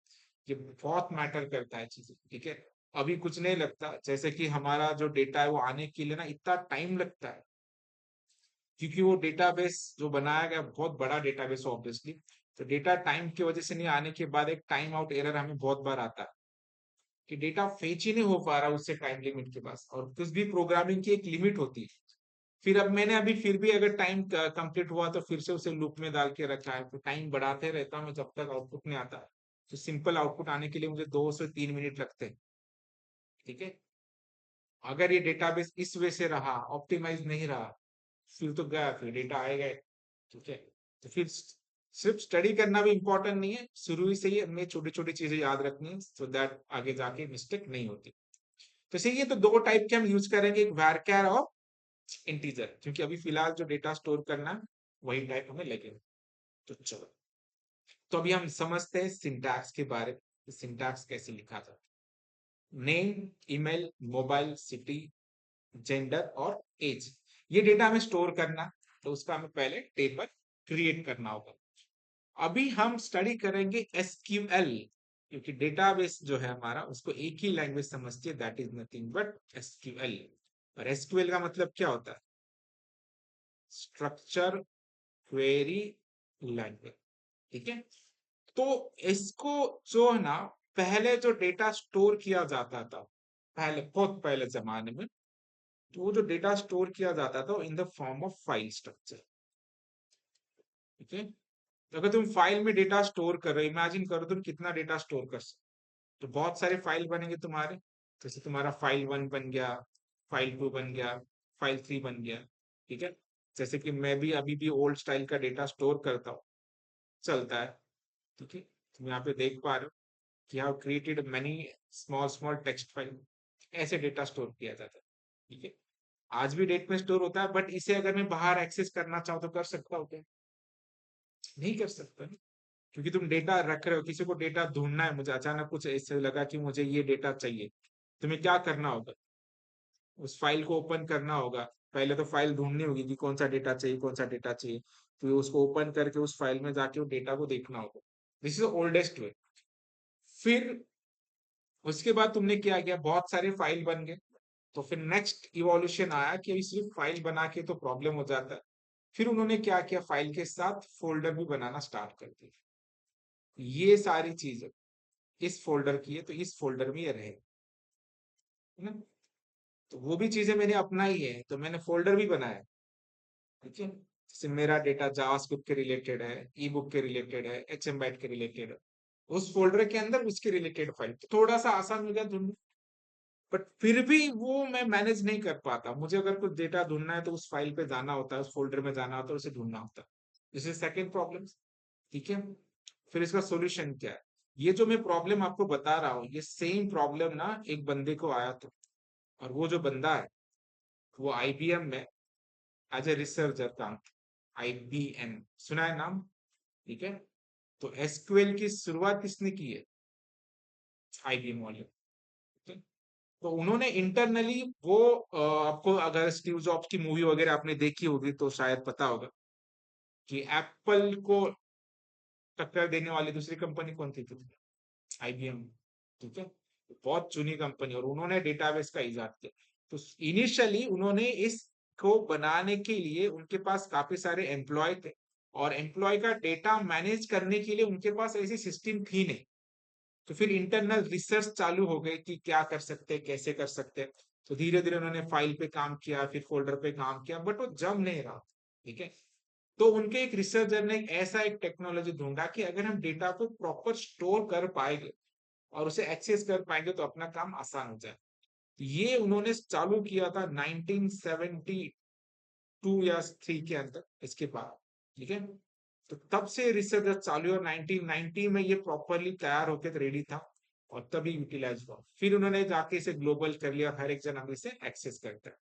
ये बहुत मैटर करता है चीजें, ठीक है। अभी कुछ नहीं लगता, जैसे कि हमारा जो डेटा है वो आने के लिए ना इतना टाइम लगता है, क्योंकि वो डेटाबेस जो बनाया गया बहुत बड़ा डेटाबेस ऑब्वियसली। तो डेटा टाइम की वजह से नहीं आने के बाद एक टाइम आउट एरर हमें बहुत बार आता है, कि डेटा फेच ही नहीं हो पा रहा उससे टाइम लिमिट के पास, और कुछ भी प्रोग्रामिंग की एक लिमिट होती है। फिर अब मैंने अभी फिर भी अगर टाइम कंप्लीट हुआ तो फिर से उसे लूप में डाल के रखा है, तो टाइम बढ़ाते रहता हूँ जब तक आउटपुट नहीं आता। तो सिंपल आउटपुट आने के लिए मुझे 2 से 3 मिनट लगते हैं, ठीक है। अगर ये डेटाबेस इस वे से रहा, ऑप्टिमाइज नहीं रहा, फिर तो गया, फिर डेटा आएगा, ठीक है। तो फिर सिर्फ स्टडी करना भी इंपॉर्टेंट नहीं है, शुरू ही से ही हमें छोटी छोटी चीजें याद रखनी है, सो दैट आगे जाके मिस्टेक नहीं होती। तो सही, ये तो दो टाइप के हम यूज करेंगे, एक varchar और इंटीजर, क्योंकि अभी फिलहाल जो डेटा स्टोर करना है वही टाइप हमें लगेगा। तो चलो, तो अभी हम समझते हैं सिंटैक्स के बारे में, सिंटैक्स कैसे लिखा जाता है। Name, email, mobile, city, gender और एज, ये डेटा हमें स्टोर करना, तो उसका हमें पहले टेबल क्रिएट करना होगा। अभी हम स्टडी करेंगे एसक्यूएल, क्योंकि डेटाबेस जो है हमारा उसको एक ही लैंग्वेज समझती है, that is nothing but SQL. और एसक्यूएल का मतलब क्या होता है, स्ट्रक्चर क्वेरी लैंग्वेज, ठीक है। तो इसको जो है ना, पहले जो डेटा स्टोर किया जाता था, पहले बहुत पहले जमाने में, तो वो जो डेटा स्टोर किया जाता था in the form of file structure, ठीक है। तो अगर तुम फाइल में डेटा स्टोर कर रहे हो, इमेजिन करो तुम कितना डेटा स्टोर कर सकते, तो बहुत सारे फाइल बनेंगे तुम्हारे। जैसे तुम्हारा फाइल 1 बन गया, फाइल 2 बन गया, फाइल 3 बन गया, ठीक है। जैसे कि मैं भी अभी भी ओल्ड स्टाइल का डेटा स्टोर करता हूँ, चलता है, ठीक है। तुम यहाँ पे देख पा रहे हो कि how created many small small text file, ऐसे डेटा स्टोर किया जाता है, ठीक है। आज भी डेट में स्टोर होता है, बट इसे अगर मैं बाहर एक्सेस करना चाहूँ तो कर सकता हूँ क्या, नहीं कर सकता ना। क्योंकि तुम डेटा रख रहे हो, किसी को डेटा ढूंढना है, मुझे अचानक कुछ ऐसे लगा कि मुझे ये डेटा चाहिए, तुम्हें क्या करना होगा, उस फाइल को ओपन करना होगा। पहले तो फाइल ढूंढनी होगी कि कौन सा डेटा चाहिए, कौन सा डेटा चाहिए, फिर उसको ओपन करके उस फाइल में जाके वो डेटा को देखना होगा। दिस इज ओल्डेस्ट वे। फिर उसके बाद तुमने क्या किया, बहुत सारे फाइल बन गए। तो फिर नेक्स्ट इवोल्यूशन आया कि अभी सिर्फ फाइल बना के तो प्रॉब्लम हो जाता है। फिर उन्होंने क्या किया, फाइल के साथ फोल्डर भी बनाना स्टार्ट कर दिया। ये सारी चीजें इस फोल्डर की है, तो इस फोल्डर में ये रहे, है ना। तो वो भी चीजें मैंने अपनाई है, तो मैंने फोल्डर भी बनाया, ठीक है। जैसे मेरा डेटा जावास्क्रिप्ट के रिलेटेड है, ई बुक के रिलेटेड है, एचएमबाइट के रिलेटेड है, उस फोल्डर के अंदर उसके रिलेटेड फाइल, तो थोड़ा सा आसान हो गया ढूंढना। बट फिर भी वो मैं मैनेज नहीं कर पाता, मुझे अगर कुछ डेटा ढूंढना है तो उस फाइल पे जाना होता है, उस फोल्डर में जाना होता है, उसे ढूंढना होता है। This is second problem. ठीक है। फिर इसका सॉल्यूशन क्या है? ये जो मैं प्रॉब्लम आपको बता रहा हूँ, ये सेम प्रॉब्लम ना एक बंदे को आया था, और वो जो बंदा है वो आईबीएम में एज ए रिसर्चर काम, आईबीएम सुना है नाम? ठीक है। तो एसक्यूएल की शुरुआत किसने की है? आईबीएम वाले। ठीक है? तो उन्होंने इंटरनली वो आपको अगर स्टीव जॉब्स की मूवी वगैरह आपने देखी होगी तो शायद पता होगा कि एप्पल को टक्कर देने वाली दूसरी कंपनी कौन थी? आईबीएम। ठीक है। बहुत चुनी कंपनी, और उन्होंने डेटाबेस का इजाद किया। तो इनिशियली उन्होंने इसको बनाने के लिए उनके पास काफी सारे एम्प्लॉय थे, और एम्प्लॉय का डेटा मैनेज करने के लिए उनके पास ऐसी सिस्टम थी नहीं। तो फिर इंटरनल रिसर्च चालू हो गई कि क्या कर सकते हैं, कैसे कर सकते हैं। तो धीरे धीरे उन्होंने फाइल पे काम किया, फिर फोल्डर पे काम किया, बट वो जम नहीं रहा। ठीक है। तो उनके एक रिसर्चर ने ऐसा एक टेक्नोलॉजी ढूंढा कि अगर हम डेटा को प्रॉपर स्टोर कर पाएंगे और उसे एक्सेस कर पाएंगे तो अपना काम आसान हो जाए। ये उन्होंने चालू किया था 1972 या 3 के अंदर, इसके बाद। ठीक है। तो तब से रिसर्च चालू, और 1990 में ये प्रॉपरली तैयार होकर रेडी था, और तभी यूटिलाइज हुआ। फिर उन्होंने जाके इसे ग्लोबल कर लिया, हर एक जन अब इसे एक्सेस करता है।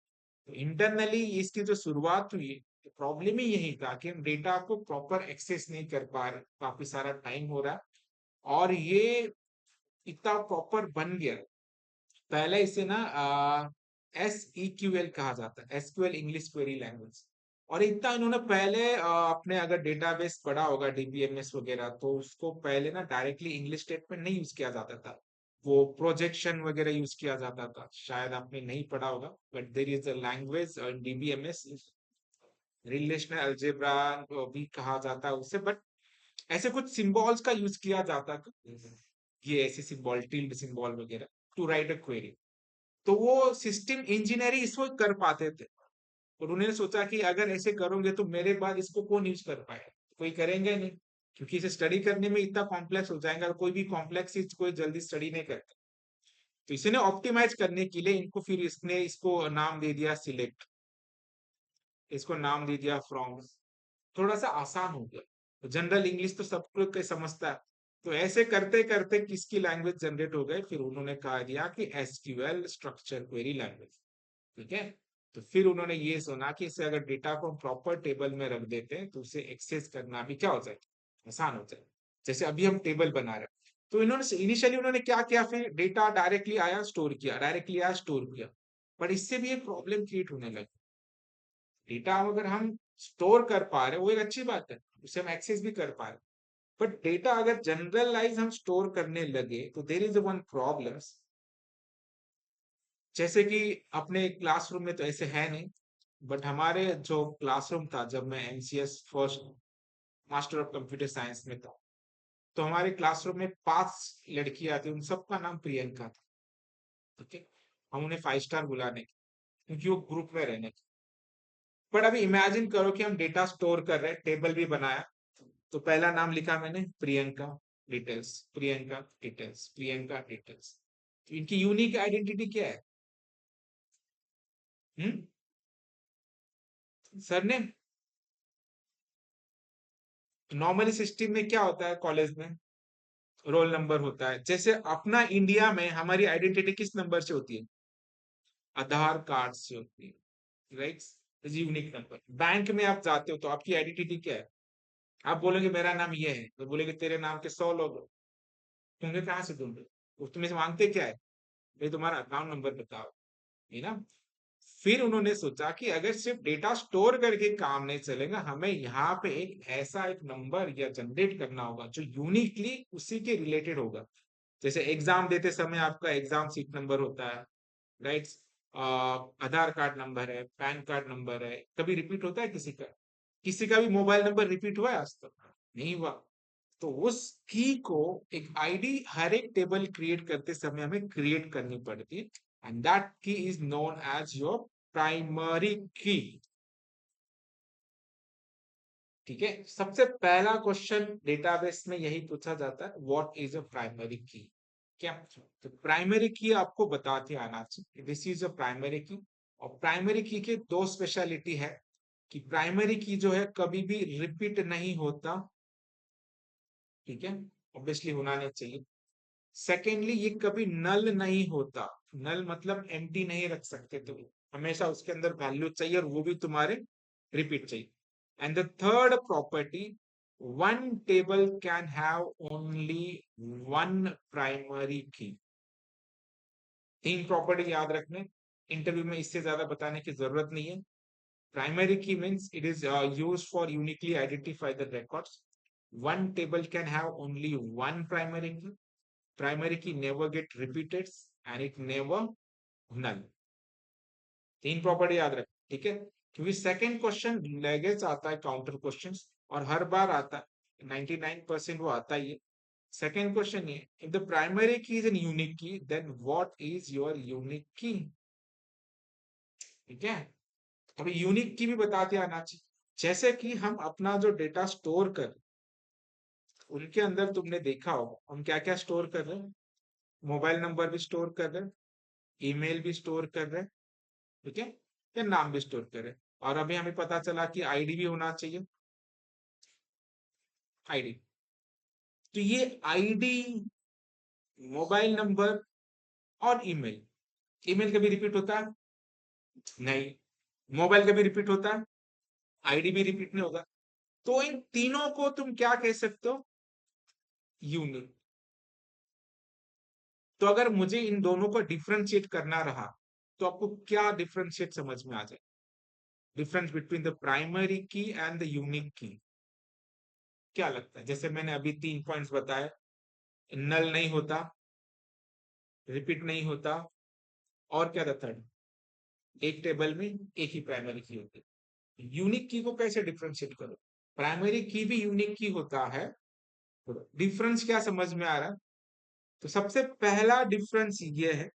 तो इंटरनली इसकी जो शुरुआत हुई, प्रॉब्लम ही यही था कि हम डेटा को प्रॉपर एक्सेस नहीं कर पा रहे, काफी सारा टाइम हो रहा है। और ये इतना प्रॉपर बन गया, पहले इसे ना SEQL कहा जाता है, एसक्यूएल इंग्लिश क्वेरी लैंग्वेज। और इतना इन्होंने पहले अपने अगर डेटाबेस पढ़ा होगा डीबीएमएस वगैरह, तो उसको पहले ना डायरेक्टली इंग्लिश स्टेटमेंट नहीं यूज किया जाता था, वो प्रोजेक्शन वगैरह यूज किया जाता था। शायद आपने नहीं पढ़ा होगा, but there is a language DBMS, relational algebra भी कहा जाता है उसे। बट ऐसे कुछ सिंबल्स का यूज किया जाता था, ये ऐसे सिंबल, टिल्ड सिंबल वगैरह, टू राइट अ क्वेरी। तो वो सिस्टम इंजीनियरिंग इसको कर पाते थे, और उन्होंने सोचा कि अगर ऐसे करोगे तो मेरे बाद इसको कौन यूज कर पाएगा? कोई करेंगे नहीं, क्योंकि इसे स्टडी करने में इतना कॉम्प्लेक्स हो जाएगा, कोई भी कॉम्प्लेक्स चीज कोई जल्दी स्टडी नहीं करता। तो इसने ऑप्टिमाइज करने के लिए इनको, फिर इसने इसको नाम दे दिया सिलेक्ट, इसको नाम दे दिया फ्रॉम। थोड़ा सा आसान हो गया, तो जनरल इंग्लिश तो सब कोई समझता है। तो ऐसे करते करते किसकी लैंग्वेज जनरेट हो गई, फिर उन्होंने कहा दिया कि एसक्यूएल, स्ट्रक्चर क्वेरी लैंग्वेज। ठीक है। तो फिर उन्होंने ये सुना कि इसे अगर डेटा को प्रॉपर टेबल में रख देते हैं तो उसे एक्सेस करना भी क्या हो जाए, आसान हो जाए। जैसे अभी हम टेबल बना रहे हैं, तो इन्होंने इनिशियली उन्होंने क्या किया, फिर डेटा डायरेक्टली आया स्टोर किया, डायरेक्टली आया स्टोर किया। पर इससे भी एक प्रॉब्लम क्रिएट होने लगी। डेटा अगर हम स्टोर कर पा रहे हैं वो एक अच्छी बात है, उसे हम एक्सेस भी कर पा रहे हैं। बट डेटा अगर जनरलाइज हम स्टोर करने लगे तो देर इज वन प्रॉब्लम। जैसे कि अपने क्लासरूम में तो ऐसे है नहीं, बट हमारे जो क्लासरूम था जब मैं MCS first master of computer science में था, तो हमारे क्लासरूम में 5 लड़कियां थी, उन सबका नाम प्रियंका था। ठीक है। हम उन्हें 5 स्टार बुलाने, क्योंकि वो ग्रुप में रहने। बट अभी इमेजिन करो कि हम डेटा स्टोर कर रहे हैं, टेबल भी बनाया, तो पहला नाम लिखा मैंने Priyanka details, Priyanka details, Priyanka details. तो इनकी यूनिक आइडेंटिटी क्या है? सरनेम। नॉर्मली सिस्टम में क्या होता है, कॉलेज में रोल नंबर होता है। जैसे अपना इंडिया में हमारी आइडेंटिटी किस नंबर से होती है? आधार कार्ड से होती है, राइट? Unique number. बैंक में आप जाते हो तो आपकी आइडेंटिटी क्या है? आप बोलोगे मेरा नाम ये है, तो बोलेगे तेरे नाम के 100 लोग, तुम्हें कहाँ से ढूंढे? वो तुम्हें से मांगते क्या है? भाई तुम्हारा अकाउंट नंबर बताओ, है ना? फिर उन्होंने सोचा कि अगर सिर्फ डेटा स्टोर करके काम नहीं चलेगा, हमें यहाँ पे एक ऐसा एक नंबर या जनरेट करना होगा जो यूनिकली उसी के रिलेटेड होगा। जैसे एग्जाम देते समय आपका एग्जाम सीट नंबर होता है, राइट? आधार कार्ड नंबर है, पैन कार्ड नंबर है, कभी रिपीट होता है किसी का? किसी का भी मोबाइल नंबर रिपीट हुआ है आज तक? नहीं हुआ। तो उस की को एक आईडी हर एक टेबल क्रिएट करते समय हमें क्रिएट करनी पड़ती है, and that key is known as your primary key. ठीक है, सबसे पहला क्वेश्चन डेटाबेस में यही पूछा जाता है, व्हाट इज अ प्राइमरी की। क्या, तो प्राइमरी की आपको बताते आना चाहिए, दिस इज अ प्राइमरी की। और प्राइमरी की के दो स्पेशलिटी है, कि प्राइमरी की जो है कभी भी रिपीट नहीं होता, ठीक है, ऑब्वियसली होना नहीं चाहिए। सेकेंडली ये कभी नल नहीं होता, नल मतलब एम्प्टी नहीं रख सकते, तो हमेशा उसके अंदर वैल्यू चाहिए और वो भी तुम्हारे रिपीट चाहिए। And the third property, one table can have only one primary की। तीन प्रॉपर्टी याद रखने, इंटरव्यू में इससे ज्यादा बताने की जरूरत नहीं है। प्राइमरी की means it is used for uniquely identify the records. One table can have only one primary key. Primary key never get repeated and it never null. तीन प्रॉपर्टी याद रख, ठीक है, क्योंकि सेकंड क्वेश्चन लेगेज आता है, काउंटर क्वेश्चन, और हर बार आता है, 99% वो आता ही है। सेकंड क्वेश्चन ये, if the primary key is an unique key then what is your unique key. ठीक है, अभी यूनिक की भी बताते आना चाहिए। जैसे कि हम अपना जो डेटा स्टोर कर, उनके अंदर तुमने देखा होगा हम क्या क्या स्टोर कर रहे हैं, मोबाइल नंबर भी स्टोर कर रहे हैं, ईमेल भी स्टोर कर रहे हैं, ठीक है, या नाम भी स्टोर कर रहे हैं। और अभी हमें पता चला कि आईडी भी होना चाहिए, आईडी। तो ये आईडी, मोबाइल नंबर और ईमेल, ईमेल कभी रिपीट होता है नहीं, मोबाइल कभी रिपीट होता है, आईडी भी रिपीट नहीं होगा। तो इन तीनों को तुम क्या कह सकते हो, यूनिक। तो अगर मुझे इन दोनों को डिफरेंशिएट करना रहा, तो आपको क्या डिफरेंशिएट समझ में आ जाए, डिफरेंस बिटवीन द प्राइमरी की एंड द यूनिक की, क्या लगता है? जैसे मैंने अभी 3 पॉइंट्स बताए, नल नहीं होता, रिपीट नहीं होता, और क्या था थर्ड, एक टेबल में एक ही प्राइमरी की होती है। यूनिक की को कैसे डिफरेंशिएट करो, प्राइमरी की भी यूनिक की होता है, डिफरेंस क्या समझ में आ रहा है? तो सबसे पहला डिफरेंस ये है,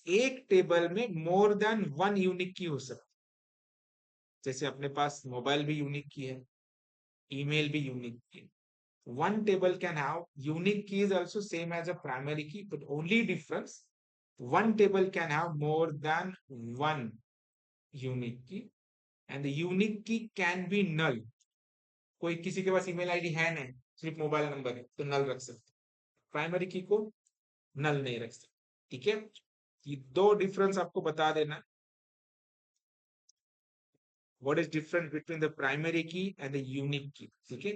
एक टेबल में मोर देन वन यूनिक की हो सकती है। जैसे अपने पास मोबाइल भी यूनिक की है, ईमेल भी यूनिक की है। One table can have unique key is also same as a primary key, but only difference, one table can have more than one unique key, and the unique key can be null. कोई किसी के पास ईमेल आईडी है नहीं, सिर्फ मोबाइल नंबर है, तो नल रख सकते, प्राइमरी की को नल नहीं रख सकते। ठीक है, ये दो डिफरेंस आपको बता देना, what is difference between the primary की एंड द यूनिक की। ठीक है,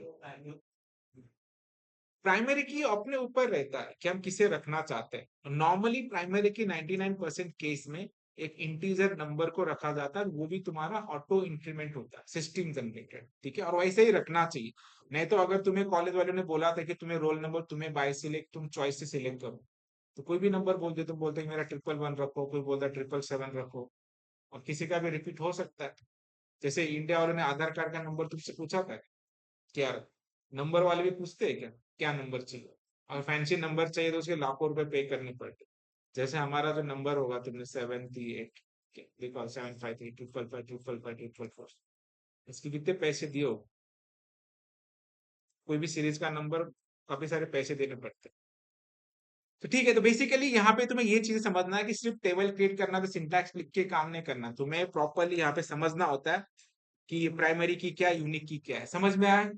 प्राइमरी की अपने ऊपर रहता है कि हम किसे रखना चाहते हैं। नॉर्मली प्राइमरी की 99% केस में एक इंटीजर नंबर को रखा जाता है, वो भी तुम्हारा ऑटो इंक्रीमेंट होता है, सिस्टम जनरेटेड, ठीक है, और वैसे ही रखना चाहिए। नहीं तो अगर तुम्हें कॉलेज वालों ने बोला था कि तुम्हें रोल नंबर तुम्हें बाय सिलेक्ट, तुम चॉइस से सिलेक्ट करो, तो कोई भी नंबर बोल दे, तुम बोलते मेरा 111 रखो, कोई बोलता 777 रखो, और किसी का भी रिपीट हो सकता है। जैसे इंडिया वालों ने आधार कार्ड का नंबर तुमसे पूछा था क्या, नंबर वाले भी पूछते हैं क्या, क्या नंबर चाहिए, और फैंसी नंबर चाहिए तो उसके लाखों रुपए पे करने पड़ते। जैसे हमारा जो नंबर होगा, तुमने 738 देखो, 753 555 555 555, इसके कितने पैसे दिए हो, कोई भी सीरीज का नंबर काफी सारे पैसे देने पड़ते हैं। तो ठीक है, तो बेसिकली यहाँ पे तुम्हें ये चीज समझना है कि सिर्फ टेबल क्रिएट करना, तो सिंटैक्स लिख के काम नहीं करना, तुम्हें प्रॉपरली यहाँ पे समझना होता है कि प्राइमरी की क्या, यूनिक की क्या है, समझ में आया?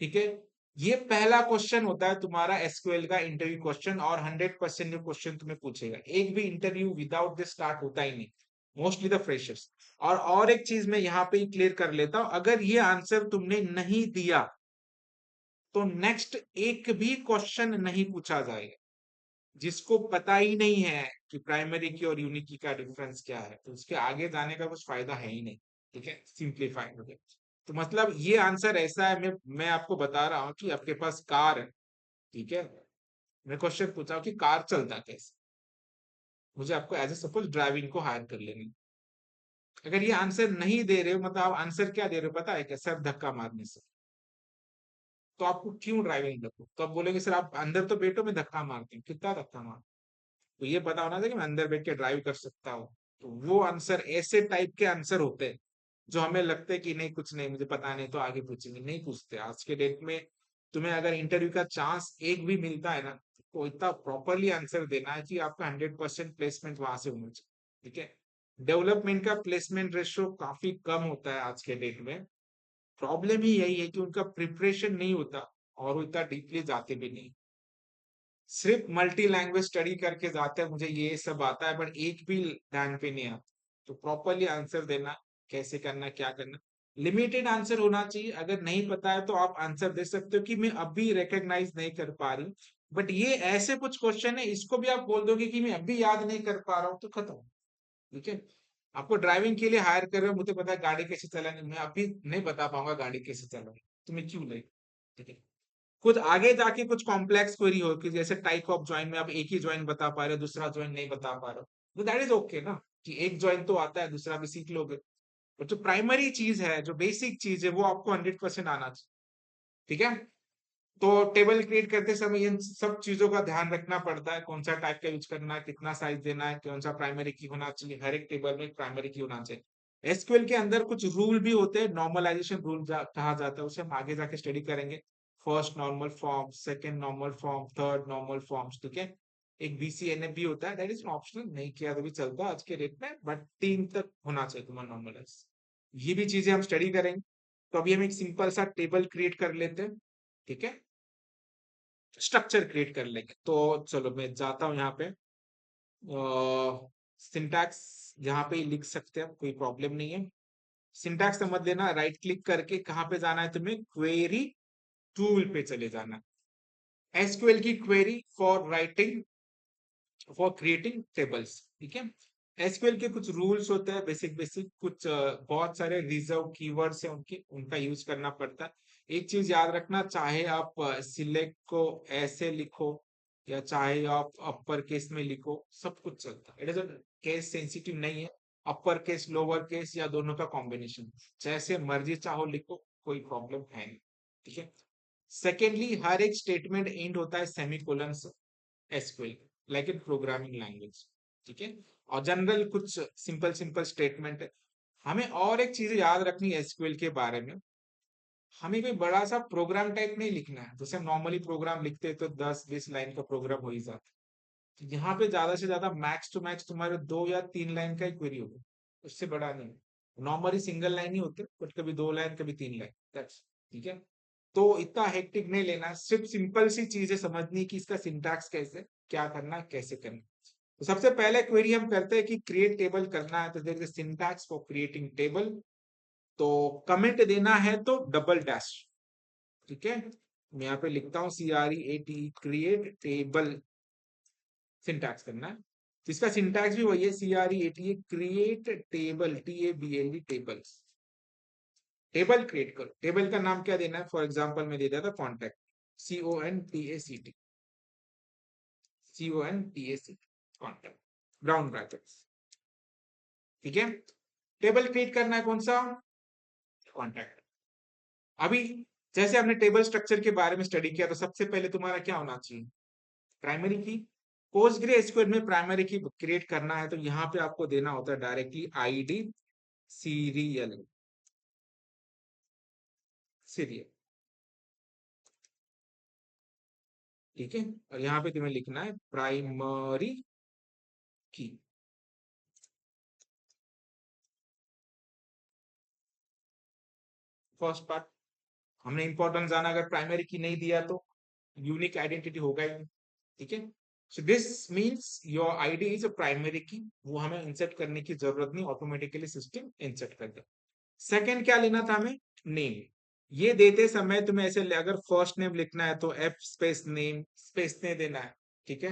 ठीक है, ये पहला क्वेश्चन होता है तुम्हारा एसक्यूएल का इंटरव्यू क्वेश्चन, और 100% ये क्वेश्चन तुम्हें पूछेगा, एक भी इंटरव्यू विदाउट दिस स्टार्ट होता ही नहीं, मोस्टली द फ्रेशर्स। और एक चीज मैं यहाँ पे क्लियर कर लेता हूं, अगर ये आंसर तुमने नहीं दिया तो नेक्स्ट एक भी क्वेश्चन नहीं पूछा जाएगा। जिसको पता ही नहीं है कि प्राइमरी की और यूनिक की का डिफरेंस क्या है, तो उसके आगे जाने का कुछ फायदा है ही नहीं। ठीक है, सिंप्लीफाई हो गया। तो मतलब ये आंसर ऐसा है, मैं आपको बता रहा हूँ कि आपके पास कार है, ठीक है, मैं क्वेश्चन पूछा हूँ कि कार चलता कैसे, मुझे आपको एज ए सपोज ड्राइविंग को हायर कर लेनी। अगर ये आंसर नहीं दे रहे हो, मतलब आप आंसर क्या दे रहे हो पता है क्या, सर धक्का मारने से, तो आपको क्यों ड्राइविंग रखो, तो आप बोलेंगे सर आप अंदर तो बैठो, मैं धक्का मारती हूँ, कितना धक्का मार, तो ये पता होना चाहिए कि मैं अंदर बैठ के ड्राइव कर सकता हूँ। तो वो आंसर, ऐसे टाइप के आंसर होते हैं जो हमें लगता है कि नहीं कुछ नहीं मुझे पता नहीं तो आगे पूछेंगे, नहीं पूछते। आज के डेट में तुम्हें अगर इंटरव्यू का चांस एक भी मिलता है ना, तो इतना प्रॉपरली आंसर देना है कि आपका 100% प्लेसमेंट वहां से होना चाहिए। ठीक है, डेवलपमेंट का प्लेसमेंट रेशियो काफी कम होता है आज के डेट में। प्रॉब्लम ही यही है कि उनका प्रिपरेशन नहीं होता और वो इतना डीपली जाते भी नहीं, सिर्फ मल्टी लैंग्वेज स्टडी करके जाते हैं, मुझे ये सब आता है बट एक भी लैंग पे नहीं आता। तो प्रॉपरली आंसर देना, कैसे करना क्या करना, लिमिटेड आंसर होना चाहिए। अगर नहीं पता है तो आप आंसर दे सकते हो कि मैं अभी रिकॉग्नाइज नहीं कर पा रही हूँ, बट ये ऐसे कुछ क्वेश्चन है इसको भी आप बोल दोगे कि मैं अभी याद नहीं कर पा रहा हूँ तो खत्म। ठीक है, आपको ड्राइविंग के लिए हायर कर रहे हो, मुझे पता है गाड़ी कैसे चलानी, मैं अभी नहीं बता पाऊंगा गाड़ी कैसे चलानी, तुम्हें क्यों ले। ठीक है, खुद आगे जाके कुछ कॉम्प्लेक्स क्वेरी हो कि जैसे टाइप ऑफ ज्वाइन में आप एक ही ज्वाइन बता पा रहे हो दूसरा ज्वाइन नहीं बता पा रहे हो, तो दैट इज ओके ना, कि एक ज्वाइन तो आता है दूसरा भी सीख लोगे। और जो प्राइमरी चीज है जो बेसिक चीज है वो आपको 100% आना चाहिए। ठीक है, तो टेबल क्रिएट करते समय इन सब चीजों का ध्यान रखना पड़ता है, कौन सा टाइप का यूज करना है, कितना साइज देना है, कौन सा प्राइमरी की होना चाहिए, हर एक टेबल में प्राइमरी की होना चाहिए। एसक्यूएल के अंदर कुछ रूल भी होते हैं, नॉर्मलाइजेशन रूल कहा जाता है, उसे हम आगे जाके स्टडी करेंगे। First normal form, second normal form, third normal forms. ठीक है, एक बीसीएनएफ भी होता है, दैट इज ऑप्शनल, नहीं किया तो भी चलता है आज के डेट में, बट 3 तक होना चाहिए तुम्हारा नॉर्मलाइज। ये भी चीजें हम स्टडी करेंगे। तो अभी हम एक सिंपल सा टेबल क्रिएट कर लेते हैं। ठीक है, स्ट्रक्चर क्रिएट कर लेंगे। तो चलो मैं जाता हूँ यहाँ पे, सिंटैक्स यहाँ पे लिख सकते हैं, कोई प्रॉब्लम नहीं है। सिंटैक्स समझ लेना, राइट क्लिक करके कहाँ पे जाना है तुम्हें, क्वेरी टूल पे चले जाना है। एसक्यूएल की query for writing, for creating tables. ठीक है, एसक्यूएल के कुछ रूल्स होते हैं बेसिक बेसिक, कुछ बहुत सारे रिजर्व कीवर्ड्स हैं उनके, उनका यूज करना पड़ता है। एक चीज याद रखना, चाहे आप सिलेक्ट को ऐसे लिखो या चाहे आप अपर केस में लिखो, सब कुछ चलता है, इट इज केस सेंसिटिव नहीं है। अपर केस लोअर केस या दोनों का कॉम्बिनेशन, जैसे मर्जी चाहो लिखो, कोई प्रॉब्लम है नहीं। ठीक है, सेकेंडली हर एक स्टेटमेंट एंड होता है सेमीकोलन से, SQL like in programming language. ठीक है, और जनरल कुछ सिंपल सिंपल स्टेटमेंट है। हमें और एक चीज याद रखनी है एसक्यूएल के बारे में, हमें कोई बड़ा सा प्रोग्राम टाइप नहीं लिखना है, जैसे हम नॉर्मली प्रोग्राम लिखते हैं तो 10-20 लाइन का प्रोग्राम हो ही जाता है। तो यहाँ पे ज्यादा से ज्यादा मैक्स टू मैक्स तुम्हारे 2 या 3 लाइन का ही क्वेरी होगा, उससे बड़ा नहीं। नॉर्मली सिंगल लाइन ही होते, बट कभी 2 लाइन कभी 3 लाइन, दैट्स। ठीक है, तो इतना हेक्टिक नहीं लेना, सिर्फ सिंपल सी चीजें समझनी कि इसका सिंटैक्स कैसे, क्या करना कैसे करना। तो सबसे पहले क्वेरी हम करते हैं कि क्रिएट टेबल करना है, तो there is syntax for creating table. तो कमेंट देना है तो डबल डैश। ठीक है, मैं यहाँ पे लिखता हूँ CREAT, क्रिएट टेबल, सिंटैक्स करना है। तो इसका सिंटैक्स भी वही है, CREAT, create table, TABLE, tables. Table create करो, टेबल का नाम क्या देना है, फॉर एग्जाम्पल मैं दे दिया था contact, CONTACT, CONTACT, contact, brown brackets. ठीक है, टेबल क्रिएट करना है कौन सा, कॉन्टैक्ट। अभी जैसे हमने टेबल स्ट्रक्चर के बारे में स्टडी किया, तो सबसे पहले तुम्हारा क्या होना चाहिए, प्राइमरी की। पोस्टग्रेसक्यूएल में प्राइमरी की क्रिएट करना है तो यहाँ पे आपको देना होता है डायरेक्टली ID सीरियल, सीरियल। ठीक है, और यहाँ पे तुम्हें लिखना है प्राइमरी की। फर्स्ट पार्ट हमने इंपॉर्टेंट जाना, अगर प्राइमरी की नहीं दिया तो यूनिक आइडेंटिटी होगा ही नहीं। ठीक है, so this means your ID is a primary की, वो हमें इंसर्ट करने की जरूरत नहीं, ऑटोमेटिकली सिस्टम इंसर्ट कर दे। सेकंड क्या लेना था हमें, नेम। ये देते समय तुम्हें ऐसे अगर फर्स्ट नेम लिखना है तो F स्पेस नेम स्पेस नहीं देना है। ठीक है,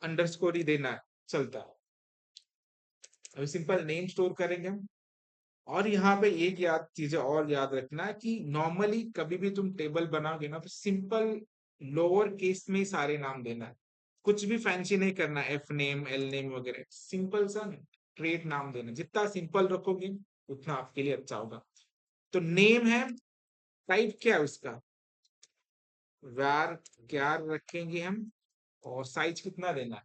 अंडरस्कोर ही देना है, चलता है। अभी सिंपल नेम स्टोर करेंगे हम। और यहाँ पे एक याद चीजें और याद रखना है कि नॉर्मली कभी भी तुम टेबल बनाओगे ना तो सिंपल लोअर केस में ही सारे नाम देना है, कुछ भी फैंसी नहीं करना, F नेम L नेम वगैरह, सिंपल सा ट्रेट नाम देना, जितना सिंपल रखोगे उतना आपके लिए अच्छा होगा। तो नेम है, टाइप क्या है उसका, वार क्या रखेंगे हम, और साइज कितना देना है,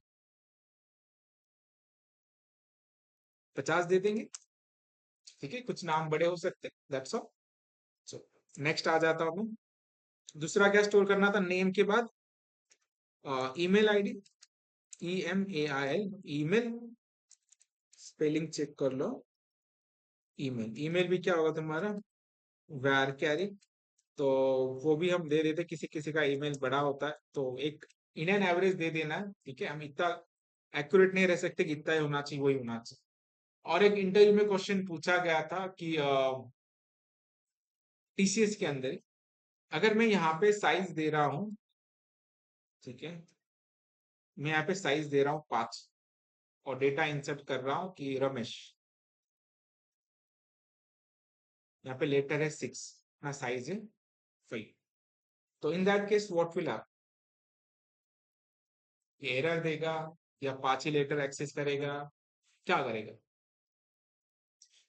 50 दे देंगे। ठीक है, कुछ नाम बड़े हो सकते, दैट्स ऑल। सो नेक्स्ट आ जाता हूँ मैं। दूसरा क्या स्टोर करना था, नेम के बाद email ID, EMAIL, email, spelling check कर लो, ईमेल। ईमेल भी क्या होगा तुम्हारा, वार कैरी। तो वो भी हम दे देते, किसी किसी का ईमेल बड़ा होता है तो एक इन एन एवरेज दे देना है, ठीक है। हम इतना एक्यूरेट नहीं रह सकते कि इतना ही होना चाहिए वही होना चाहिए। और एक इंटरव्यू में क्वेश्चन पूछा गया था कि TCS के अंदर अगर मैं यहाँ पे साइज दे रहा हूँ, ठीक है, मैं यहाँ पे साइज दे रहा हूँ 5 और डेटा इंसर्ट कर रहा हूँ कि रमेश, यहाँ पे लेटर है 6, ना साइज है 5, तो in that case what will happen, ये एरर देगा या 5 ही लेटर एक्सेस करेगा, क्या करेगा?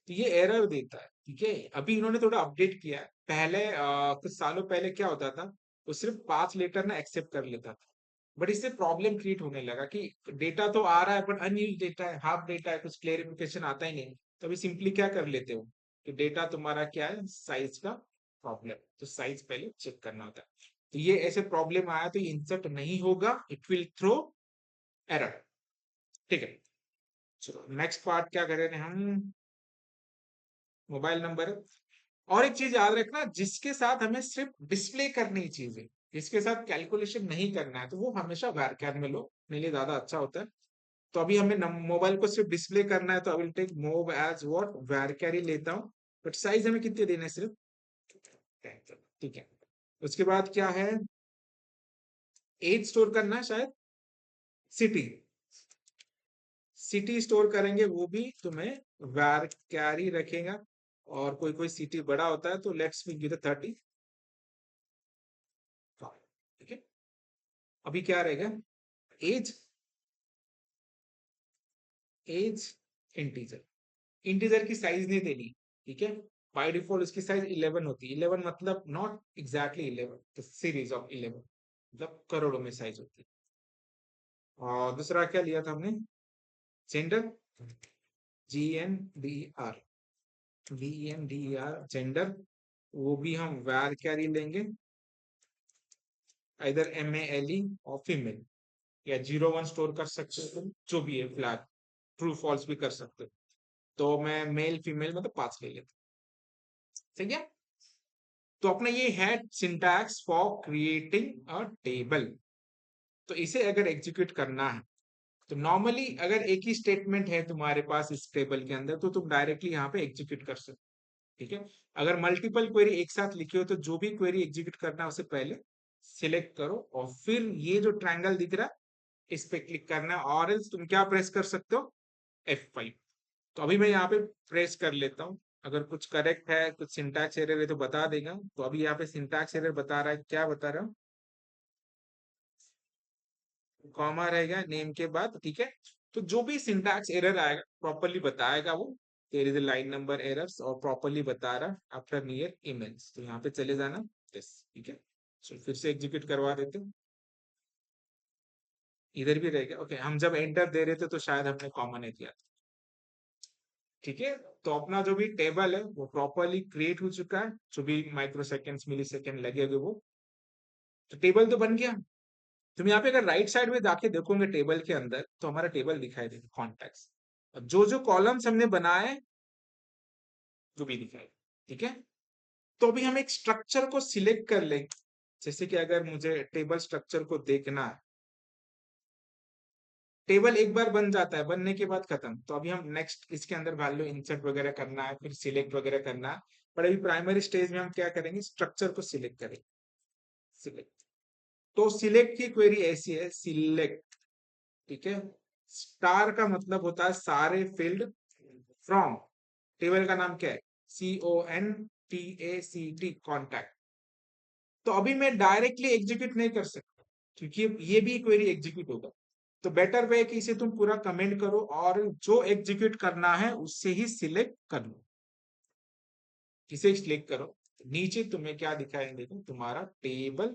तो ये एरर देता है, ठीक है। अभी इन्होंने थोड़ा अपडेट किया है, पहले कुछ सालों पहले क्या होता था, वो सिर्फ 5 लेटर ना एक्सेप्ट कर लेता था, बट इससे प्रॉब्लम क्रिएट होने लगा कि डेटा तो आ रहा है बट अनयूज डेटा है, हाफ डेटा है, कुछ क्लेरिफिकेशन आता ही नहीं। तो अभी सिंपली क्या कर लेते हो कि डेटा तुम्हारा क्या है, साइज का प्रॉब्लम, तो साइज पहले चेक करना होता है। तो ये ऐसे प्रॉब्लम आया तो इंसर्ट नहीं होगा, इट विल थ्रो एरर, ठीक है। चलो नेक्स्ट पार्ट क्या करें हम, मोबाइल नंबर। और एक चीज याद रखना, जिसके साथ हमें सिर्फ डिस्प्ले करनी चीजें, जिसके साथ कैलकुलेशन नहीं करना है, तो वो हमेशा varchar में लो, मेरे लिए ज्यादा अच्छा होता है। तो अभी हमें मोबाइल को सिर्फ डिस्प्ले करना है, तो I will take mob as what, varchar ही लेता हूँ। बट साइज हमें कितने देने हैं, सिर्फ 10, ठीक है। उसके बाद क्या है, एज स्टोर करना है शायद, सिटी, सिटी स्टोर करेंगे, वो भी तुम्हें varchar ही रखेगा। और कोई कोई सिटी बड़ा होता है, तो लेट्स वी गिव 30, ठीक है। अभी क्या रहेगा, एज, एज इंटीजर, इंटीजर की साइज नहीं देनी, ठीक है। बाय डिफॉल्ट इसकी साइज 11 होती है, 11 मतलब not exactly 11, the series of 11, मतलब करोड़ों में साइज होती है। और दूसरा क्या लिया था हमने, जेंडर, GNDR, जेंडर, वो भी हम वैर कैरी लेंगे, इधर MALE और फीमेल, या 01 स्टोर कर सकते हो तुम, जो भी है फ्लैग, ट्रू फॉल्स भी कर सकते हो। तो मैं मेल फीमेल मतलब 5 ले लेता हूँ, ठीक है। तो अपना ये है syntax for creating a table. तो इसे अगर एग्जीक्यूट करना है, तो नॉर्मली अगर एक ही स्टेटमेंट है तुम्हारे पास इस टेबल के अंदर, तो तुम डायरेक्टली यहाँ पे एग्जीक्यूट कर सकते, ठीक है। अगर मल्टीपल क्वेरी एक साथ लिखी हो, तो जो भी क्वेरी एग्जीक्यूट करना है उसे पहले सिलेक्ट करो, और फिर ये जो ट्रायंगल दिख रहा है इस पे क्लिक करना है, और एल्स तुम क्या प्रेस कर सकते हो, F5। तो अभी मैं यहाँ पे प्रेस कर लेता हूँ, अगर कुछ करेक्ट है, कुछ सिंटैक्स एरर है तो बता देगा। तो अभी यहाँ पे सिंटैक्स एरर बता रहा है, क्या बता रहा हूँ, कॉमा रहेगा नेम के बाद, ठीक है। तो जो भी सिंटैक्स एरर आएगा प्रॉपरली बताएगा वो, there is a line number errors, और प्रॉपरली बता रहा आफ्टर नियर इमेज, तो यहाँ पे चले जाना दिस, ठीक है। चलो फिर से एग्जीक्यूट करवा देते हैं, इधर भी रहेगा, ओके। हम जब एंटर दे रहे थे तो शायद हमने कॉमा नहीं दिया था, ठीक है। तो अपना जो भी टेबल है वो प्रॉपरली क्रिएट हो चुका है, जो भी माइक्रो सेकेंड्स मिली सेकेंड लगेगा वो, तो टेबल तो बन गया। तुम यहाँ पे अगर राइट साइड में जाके देखोगे टेबल के अंदर, तो हमारा टेबल दिखाई देगा, कॉन्टेक्ट्स, जो जो कॉलम्स हमने बनाए वो भी दिखाई, ठीक है। तो अभी हम एक स्ट्रक्चर को सिलेक्ट कर लेंगे, जैसे कि अगर मुझे टेबल स्ट्रक्चर को देखना है, टेबल एक बार बन जाता है, बनने के बाद खत्म। तो अभी हम नेक्स्ट इसके अंदर वैल्यू इंसर्ट वगैरह करना है, फिर सिलेक्ट वगैरह करना है। पर अभी प्राइमरी स्टेज में हम क्या करेंगे, स्ट्रक्चर को सिलेक्ट करेंगे, सिलेक्ट। तो सिलेक्ट की क्वेरी ऐसी है, सिलेक्ट, ठीक है। स्टार का मतलब होता है सारे फील्ड फ्रॉम, टेबल का नाम क्या है, CONTACT, कॉन्टैक्ट। तो अभी मैं डायरेक्टली एग्जीक्यूट नहीं कर सकता, क्योंकि ये भी क्वेरी एग्जीक्यूट होगा। तो बेटर वे कि इसे तुम पूरा कमेंट करो, और जो एग्जीक्यूट करना है उससे ही सिलेक्ट कर लो, इसे सिलेक्ट करो। नीचे तुम्हें क्या दिखाई देगा, तुम्हारा टेबल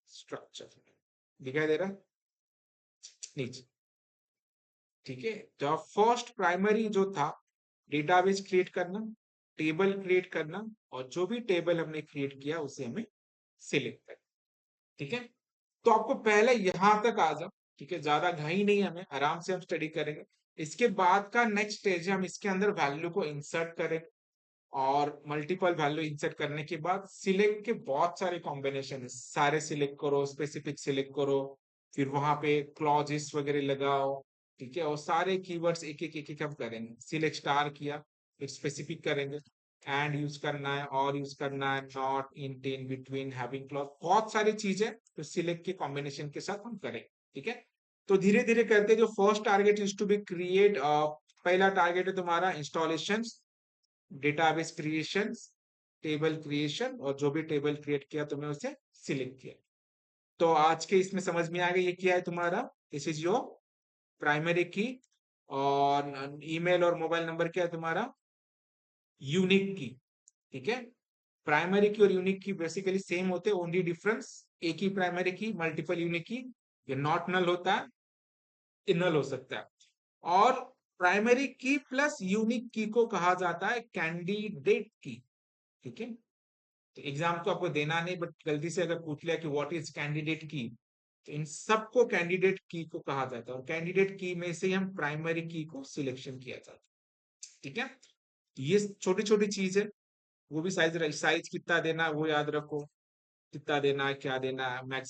स्ट्रक्चर दिखाई दे रहा है नीचे, ठीक है। तो फर्स्ट प्राइमरी जो था डेटाबेस क्रिएट करना, टेबल क्रिएट करना, और जो भी टेबल हमने क्रिएट किया उसे हमें सिलेक्ट करना। ठीक है, तो आपको पहले यहां तक आ जाओ। ठीक है, ज्यादा घाई नहीं, हमें आराम से हम स्टडी करेंगे। इसके बाद का नेक्स्ट स्टेज है हम इसके अंदर वैल्यू को इंसर्ट करेंगे, और मल्टीपल वैल्यू इंसर्ट करने के बाद सिलेक्ट के बहुत सारे कॉम्बिनेशन है, सारे सिलेक्ट करो, स्पेसिफिक सिलेक्ट करो, फिर वहां पे क्लॉजेस वगैरह लगाओ। ठीक है, और सारे कीवर्ड्स एक एक हम करेंगे। सिलेक्ट स्टार किया, फिर स्पेसिफिक करेंगे, एंड यूज करना है, और यूज करना है, not, int, in between, having clause, बहुत सारी चीजें तो सिलेक्ट के कॉम्बिनेशन के साथ हम करेंगे। ठीक है, तो धीरे धीरे करके जो first target is to be create, पहला टारगेट है तुम्हारा installation, database creation, table creation, और जो भी टेबल क्रिएट किया तुमने उसे सिलेक्ट किया। तो आज के इसमें समझ में आ गया ये क्या है तुम्हारा, दिस इज योर प्राइमरी की। और ईमेल और मोबाइल नंबर क्या है तुम्हारा, यूनिक की। ठीक है, प्राइमरी की और यूनिक की बेसिकली सेम होते हैं, ओनली डिफरेंस एक ही प्राइमरी की, मल्टीपल यूनिक की, ये नॉट नल होता है, ये नल हो सकता है। और प्राइमरी की प्लस यूनिक की को कहा जाता है कैंडिडेट की। ठीक है, तो एग्जाम तो आपको देना नहीं, बट गलती से अगर पूछ लिया कि व्हाट इज कैंडिडेट की, तो इन सबको कैंडिडेट की को कहा जाता है, और कैंडिडेट की में से हम प्राइमरी की को सिलेक्शन किया जाता है। ठीक है, ये छोटी छोटी चीज है। वो भी साइज साइज कितना देना है वो याद रखो, कितना देना है, क्या देना है, मैक्सिमम